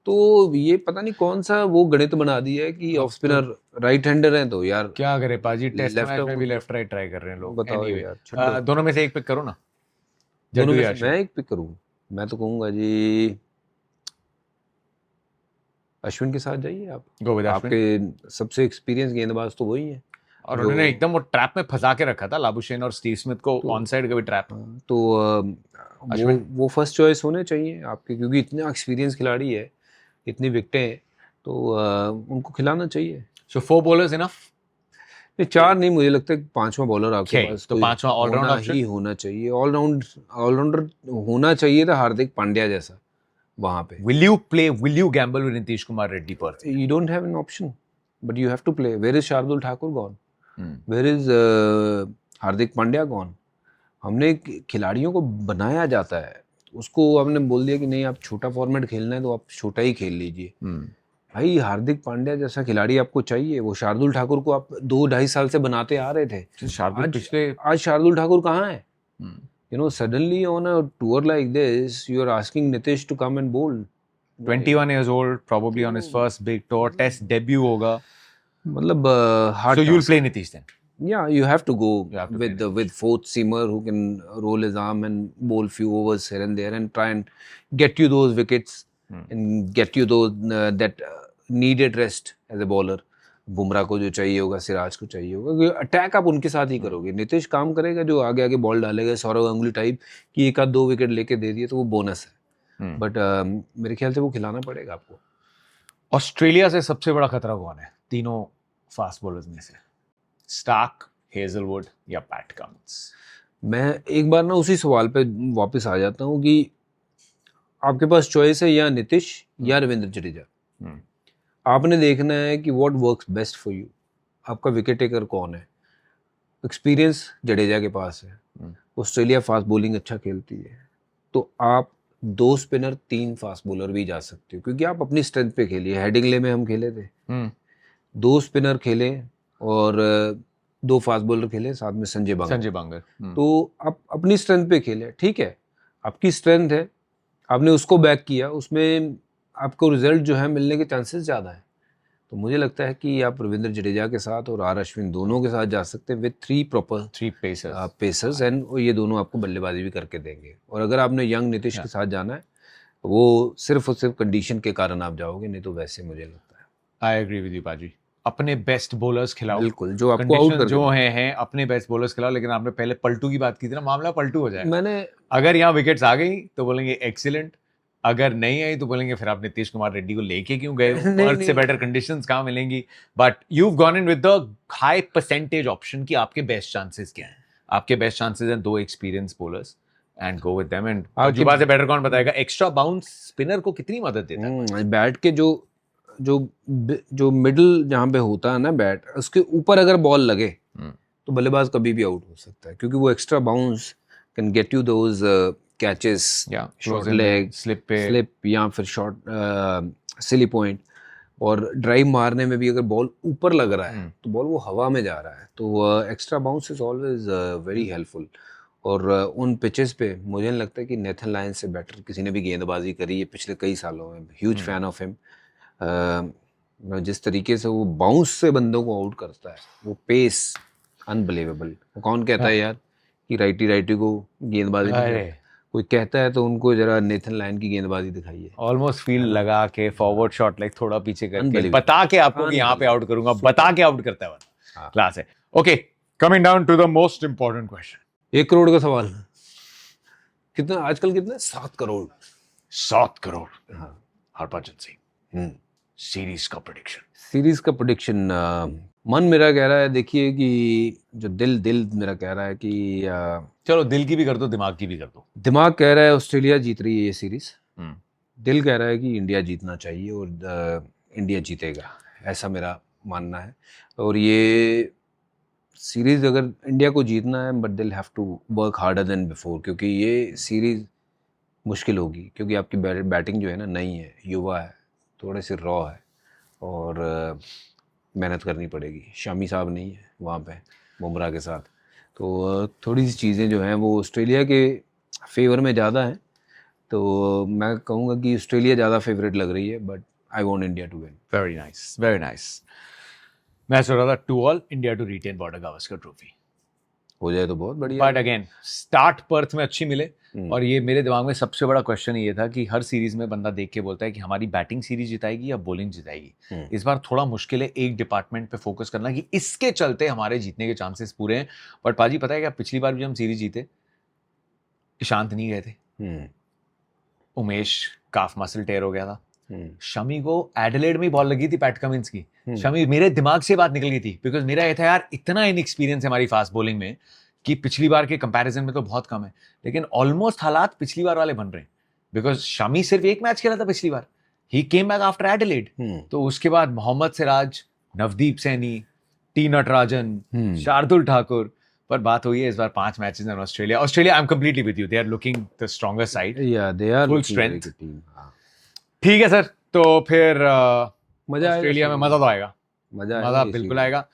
तो ये पता नहीं कौन सा वो गणित बना दिया है कि ऑफ स्पिनर राइट हैंडर है तो यार क्या करे पाजी, टेस्ट लेफ्ट मैच में भी लेफ्ट राइट ट्राई कर रहे हैं लोग। बताओ Anyway, यार, छोड़ो। दोनों में से एक पिक करो ना, दोनों जड्डू में या से मैं एक पिक करूँ? मैं तो कहूँगा जी अश्विन के साथ जाइए आप। Go with Ashwin. आपके सबसे एक्सपीरियंस गेंदबाज तो वही है। और उन्होंने एकदम वो ट्रैप में फंसा के रखा था लाबुशेन और स्टीव स्मिथ को, ऑन साइड का भी ट्रैप। तो वो फर्स्ट चॉइस होने चाहिए आपके, क्योंकि इतना एक्सपीरियंस खिलाड़ी है, इतनी विकेटें हैं, तो उनको खिलाना चाहिए। सो 4 बॉलर्स इनफ? नहीं, 4 नहीं, मुझे लगता है 5वां बॉलर आपके पास तो कोई 5वां ऑलराउंड होना ही होना चाहिए। ऑलराउंडर होना चाहिए था हार्दिक पांड्या जैसा वहां पे। Will you gamble with Nitish Kumar Reddy पर? You don't have an option, but you have to play. Where is Shardul Thakur gone? Where is Hardik Pandya gone? हमने खिलाड़ियों को बनाया जाता है, उसको हमने बोल दिया कि नहीं आप छोटा फॉर्मेट खेलना है तो आप छोटा ही खेल लीजिए। भाई, हार्दिक पांड्या जैसा खिलाड़ी आपको चाहिए। वो शार्दुल ठाकुर को आप 2-2.5 साल से बनाते आ रहे थे। आज शार्दुल ठाकुर कहाँ है? You know, suddenly on a tour like this, you are asking Nitish to come and bowl. 21 years old, probably on his first big tour, test debut होगा। मतलब hard So you'll task. play Nitish then? Yeah, you have to go have to with fourth seamer who can roll his arm and bowl few overs here and there and try and get you those wickets and get you those that needed rest as a bowler. Bumrah को जो चाहिए होगा, सिराज को चाहिए होगा, attack आप उनके साथ ही करोगे। नीतीश काम करेगा जो आगे आगे बॉल डालेगा, सौरव गांगुली टाइप कि 1-2 विकेट लेके दे दिए तो वो बोनस है। बट मेरे ख्याल से वो खिलाना पड़ेगा आपको। ऑस्ट्रेलिया से सबसे बड़ा खतरा कौन है तीनों फास्ट बॉलर्स में से? स्टार्क, हेजलवुड या पैट कमिंस? मैं एक बार ना उसी सवाल पे वापस आ जाता हूँ कि आपके पास चॉइस है या नीतीश या रविंद्र जडेजा। आपने देखना है कि what works best for you. आपका विकेट टेकर कौन है? एक्सपीरियंस जडेजा के पास है, ऑस्ट्रेलिया फास्ट बॉलिंग अच्छा खेलती है, तो आप 2 स्पिनर 3 फास्ट बॉलर भी जा सकते हो, क्योंकि आप अपनी स्ट्रेंथ पे खेलिए। हेडिंगले में हम खेले थे, 2 स्पिनर खेले और 2 फास्ट बॉलर खेले, साथ में संजय बांगर। तो आप अपनी स्ट्रेंथ पे खेले, ठीक है, आपकी स्ट्रेंथ है, आपने उसको बैक किया, उसमें आपको रिजल्ट जो है मिलने के चांसेस ज़्यादा है। तो मुझे लगता है कि आप रविंद्र जडेजा के साथ और आर अश्विन दोनों के साथ जा सकते हैं विद 3 पेसर्स एंड ये दोनों आपको बल्लेबाजी भी करके देंगे। और अगर आपने यंग नीतीश के साथ जाना है, वो सिर्फ और सिर्फ कंडीशन के कारण आप जाओगे, नहीं तो वैसे मुझे लगता है। आई एग्री विद यू पाजी। अपने बेस्ट बॉलर्स खिलाओ, बिल्कुल, जो आपको आउट कर जो हैं अपने बेस्ट बॉलर्स खिलाओ। लेकिन आपने पहले पलटू की बात की थी ना, मामला पलटू हो जाए। मैंने अगर यहाँ विकेट्स आ गई तो बोलेंगे एक्सीलेंट, अगर नहीं आई तो बोलेंगे फिर आप नीतीश कुमार रेड्डी को लेके क्यों गए? अर्थ से बेटर कंडीशंस कहाँ मिलेंगी? But you gone in with the high percentage option कि आपके बेस्ट चांसेस क्या हैं। आपके बेस्ट चांसेस हैं 2 experience bowlers and go with them. And जुबा से बेटर कौन बताएगा? एक्स्ट्रा बाउंस स्पिनर को कितनी मदद देता है? बैट के जो मिडल जहाँ पे होता है ना बैट, उसके ऊपर अगर बॉल लगे तो बल्लेबाज कभी भी आउट हो सकता है, क्योंकि वो extra bounce can get you those catches, short leg, slip या फिर शॉर्ट सिली पॉइंट। और ड्राइव मारने में भी अगर बॉल ऊपर लग रहा है तो बॉल वो हवा में जा रहा है, तो extra bounce is always very helpful. और उन पिचेस पे मुझे नहीं लगता कि नेथन लायन से बेटर किसी ने भी गेंदबाजी करी है पिछले कई सालों में। Huge fan of him. जिस तरीके से वो बाउंस से बंदों को आउट करता है, वो पेस अनबिलीवेबल। कौन कहता है यार कि राइटी को गेंदबाजी नहीं अरे करता? कोई कहता है तो उनको जरा नेथन लायन की गेंदबाजी दिखाइए। ऑलमोस्ट फील लगा के फॉरवर्ड शॉट लाइक थोड़ा पीछे करके Unbelievable. बता के आपको कि यहाँ पे आउट करूंगा, बता के आउट करता है बंदा। हाँ। क्लास है। Okay, coming down to the most important question. 1 crore का सवाल कितना आजकल, कितना 7 करोड़। 7 करोड़। हाँ। हरभजन सिंह, सीरीज का प्रेडिक्शन। सीरीज का प्रेडिक्शन, मन मेरा कह रहा है, देखिए कि जो दिल मेरा कह रहा है कि चलो दिल की भी कर दो, दिमाग की भी कर दो। दिमाग कह रहा है ऑस्ट्रेलिया जीत रही है ये सीरीज। हम्म। दिल कह रहा है कि इंडिया जीतना चाहिए और इंडिया जीतेगा, ऐसा मेरा मानना है। और ये सीरीज अगर इंडिया को जीतना है, but they'll have to work harder than before, क्योंकि ये सीरीज मुश्किल होगी, क्योंकि आपकी बैटिंग जो है ना नई है, युवा है, थोड़े से रॉ है, और मेहनत करनी पड़ेगी। शामी साहब नहीं है वहाँ पे बुमराह के साथ, तो थोड़ी सी चीज़ें जो हैं वो ऑस्ट्रेलिया के फेवर में ज़्यादा हैं। तो मैं कहूँगा कि ऑस्ट्रेलिया ज़्यादा फेवरेट लग रही है, but I want India to win. Very nice, very nice. मैं सोच रहा था 2-2 India to retain Border Gavaskar trophy. हो जाए तो बहुत बढ़िया। बट अगेन स्टार्ट पर्थ में अच्छी मिले। और ये मेरे दिमाग में सबसे बड़ा क्वेश्चन ये था कि हर सीरीज में बंदा देख के बोलता है कि हमारी बैटिंग सीरीज जिताएगी या बॉलिंग जिताएगी। इस बार थोड़ा मुश्किल है एक डिपार्टमेंट पे फोकस करना कि इसके चलते हमारे जीतने के चांसेस पूरे हैं। बट पाजी पता है क्या, पिछली बार भी हम सीरीज जीते, ईशांत नहीं गए थे, उमेश काफ मसल टेयर हो गया था, शमी को एडिलेड में बॉल लगी थी पैट कमिंस की। शमी, मेरे दिमाग से बात निकल गई थी, बिकॉज मेरा ये था यार इतना इनएक्सपीरियंस है हमारी फास्ट बॉलिंग में कि पिछली बार के कंपैरिजन में तो बहुत कम है, लेकिन ऑलमोस्ट हालात पिछली बार वाले बन रहे हैं। बिकॉज शमी सिर्फ एक मैच खेला था पिछली बार, he came back after Adelaide. तो उसके बाद मोहम्मद सिराज, नवदीप सैनी, टी नटराजन, शार्दुल ठाकुर। पर बात हुई है इस बार 5 matches in Australia. I am completely with you, they are looking the stronger side, या दे आर फुल स्ट्रेंथ। ठीक है सर, तो फिर मजा ऑस्ट्रेलिया में मजा तो आएगा, मजा बिल्कुल आएगा।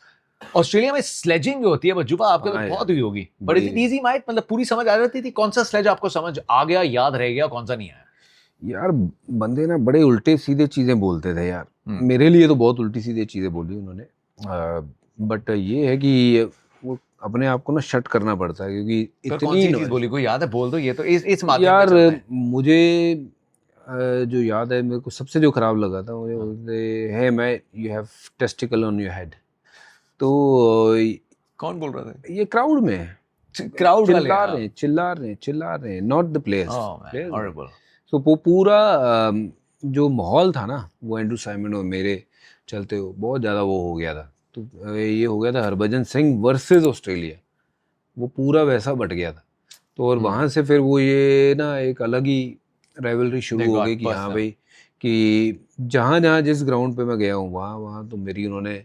ऑस्ट्रेलिया में स्लेजिंग जो होती है बजुबा, आपके तो बहुत हुई होगी, but is it easy might, मतलब पूरी समझ आ जाती थी? कौन सा स्लेज आपको समझ आ गया, याद रह गया, कौन सा नहीं आया? यार बंदे ना बड़े उल्टे सीधे चीजें बोलते थे यार। मेरे लिए तो बहुत उल्टी सीधे चीजें बोली उन्होंने, बट ये है कि वो अपने आप को ना शट करना पड़ता है, क्योंकि इतनी चीज बोली, कोई याद है? बोल दो, ये तो इस माध्यम यार पे चलता है। मुझे जो याद है, मेरे को सबसे जो खराब लगा था मुझे, बोलते है मैं you have testicle on your head. तो कौन बोल रहा था? ये क्राउड में, क्राउड वाले चिल्ला रहे हैं, नॉट द प्लेयर्स। हॉरिबल। तो वो पूरा जो माहौल था ना, वो एंड्रू साइमन और मेरे चलते हो बहुत ज़्यादा वो हो गया था। तो ये हो गया था हरभजन सिंह वर्सेस ऑस्ट्रेलिया, वो पूरा वैसा बट गया था। तो और वहाँ से फिर वो ये ना एक अलग ही राइवलरी शुरू हो गई कि हाँ भाई, कि जहाँ जहाँ जिस ग्राउंड पे मैं गया हूँ वहाँ तो मेरी उन्होंने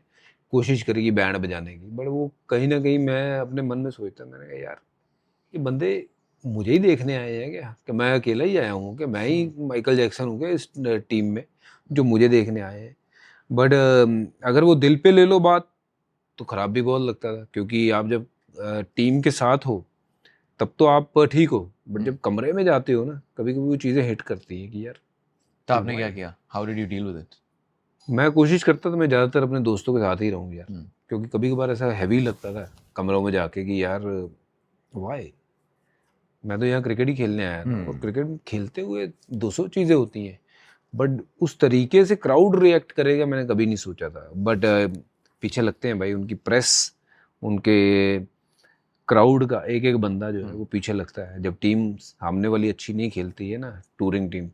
कोशिश करी कि बैंड बजाने की। बट वो कहीं ना कहीं मैं अपने मन में सोचता, मैंने कहा यार ये बंदे मुझे ही देखने आए हैं क्या, कि मैं अकेला ही आया हूँ, कि मैं ही माइकल जैक्सन हूँ क्या इस टीम में जो मुझे देखने आए हैं। बट अगर वो दिल पे ले लो बात, तो ख़राब भी बहुत लगता था, क्योंकि आप जब टीम के साथ हो तब तो आप ठीक हो, बट जब कमरे में जाते हो ना, कभी कभी वो चीज़ें हिट करती हैं कि यार। तो आपने क्या किया? How did you deal with it? मैं कोशिश करता था मैं ज़्यादातर अपने दोस्तों के साथ ही रहूँ यार, क्योंकि कभी कभार ऐसा हैवी लगता था कमरों में जाके कि यार वाई, मैं तो यहाँ क्रिकेट ही खेलने आया था। और क्रिकेट खेलते हुए 200 चीज़ें होती हैं, बट उस तरीके से क्राउड रिएक्ट करेगा मैंने कभी नहीं सोचा था। बट पीछे लगते हैं भाई, उनकी प्रेस, उनके क्राउड का एक एक बंदा जो है वो पीछे लगता है। जब टीम सामने वाली अच्छी नहीं खेलती है ना, टूरिंग टीम,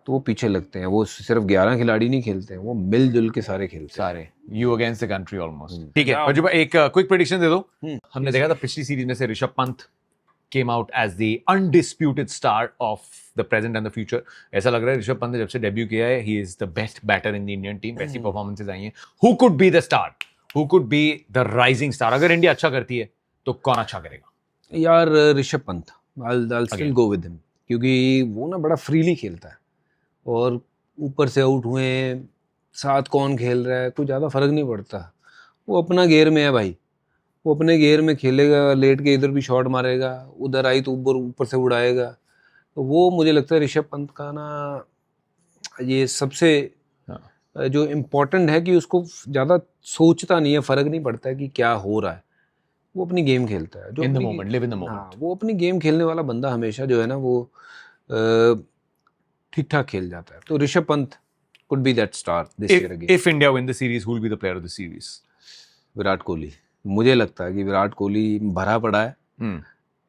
तो वो पीछे लगते हैं। वो सिर्फ 11 खिलाड़ी नहीं खेलते हैं, वो मिलजुल के सारे खेलते हैं, सारे you against the country almost. ठीक है बजुबा, एक क्विक प्रेडिक्शन दे दो। हमने देखा था पिछली सीरीज में से Rishabh Pant came out as the undisputed star of the present and the future. ऐसा लग रहा है ऋषभ पंत ने जब से डेब्यू किया है, he is the best batter in the Indian team. वैसी परफॉर्मेंसेस आई हैं। Who could be the star? Who could be the rising star? अगर इंडिया अच्छा करती है तो कौन अच्छा करेगा? यार Rishabh Pant, I'll still go with him, क्योंकि वो ना बड़ा फ्रीली खेलता है, और ऊपर से आउट हुए, साथ कौन खेल रहा है कोई ज़्यादा फर्क नहीं पड़ता। वो अपना गेयर में है भाई, वो अपने गेयर में खेलेगा, लेट के इधर भी शॉट मारेगा, उधर आई तो ऊपर से उड़ाएगा। तो वो मुझे लगता है ऋषभ पंत का ना ये सबसे जो इम्पोर्टेंट है कि उसको ज़्यादा सोचता नहीं है, फ़र्क नहीं पड़ता है कि क्या हो रहा है, वो अपनी गेम खेलता है, जो इन द अपनी मोमेंट, लिव इन द हाँ, मोमेंट। वो अपनी गेम खेलने वाला बंदा हमेशा जो है ना वो ठीक ठाक खेल जाता है। तो Rishabh Pant could be that star this year again. If India win the series, who will be the player of the series? Virat Kohli, मुझे लगता है कि विराट कोहली भरा पड़ा है, Hmm.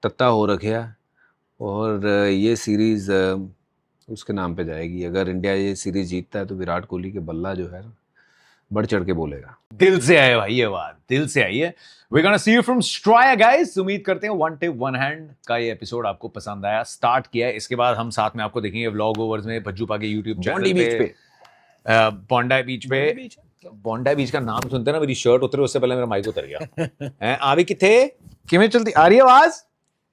तत्ता हो रखे है, और ये सीरीज उसके नाम पे जाएगी। अगर इंडिया ये सीरीज जीतता है तो विराट कोहली के बल्ला जो है बढ़ चढ़ के बोलेगा। दिल से आए भाई ये बात, दिल से आई है। We're gonna see you from Straya guys। उम्मीद करते हैं वन टिप वन हैंड का ये एपिसोड आपको पसंद आया। स्टार्ट किया है, इसके बाद हम साथ में आपको देखेंगे व्लॉग ओवर्स में भज्जू पा के YouTube चैनल बॉन्डी बीच पे, बॉन्डाई बीच पे। बॉन्डाई बीच का नाम सुनते ना मेरी शर्ट उतरे उससे पहले मेरा माइक उतर गया। हैं आवी किथे किमें चलती आ रही है आवाज?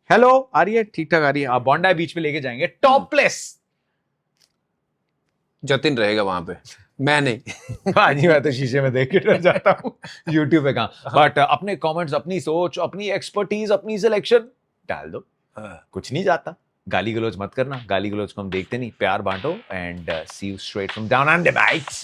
हेलो आ रही है, ठीक ठाक आ रही है। आप बॉन्डाई बीच पे लेके जाएंगे टॉपलेस। जतिन रहेगा वहां पे, मैं नहीं। हाँ जी, मैं तो शीशे में देख के डर जाता हूँ। यूट्यूब पे कहाँ, बट अपने कमेंट्स, अपनी सोच, अपनी एक्सपर्टीज, अपनी सिलेक्शन डाल दो, कुछ नहीं जाता। गाली गलौज मत करना, गाली गलौज को हम देखते नहीं, प्यार बांटो। And see you straight from down under bytes.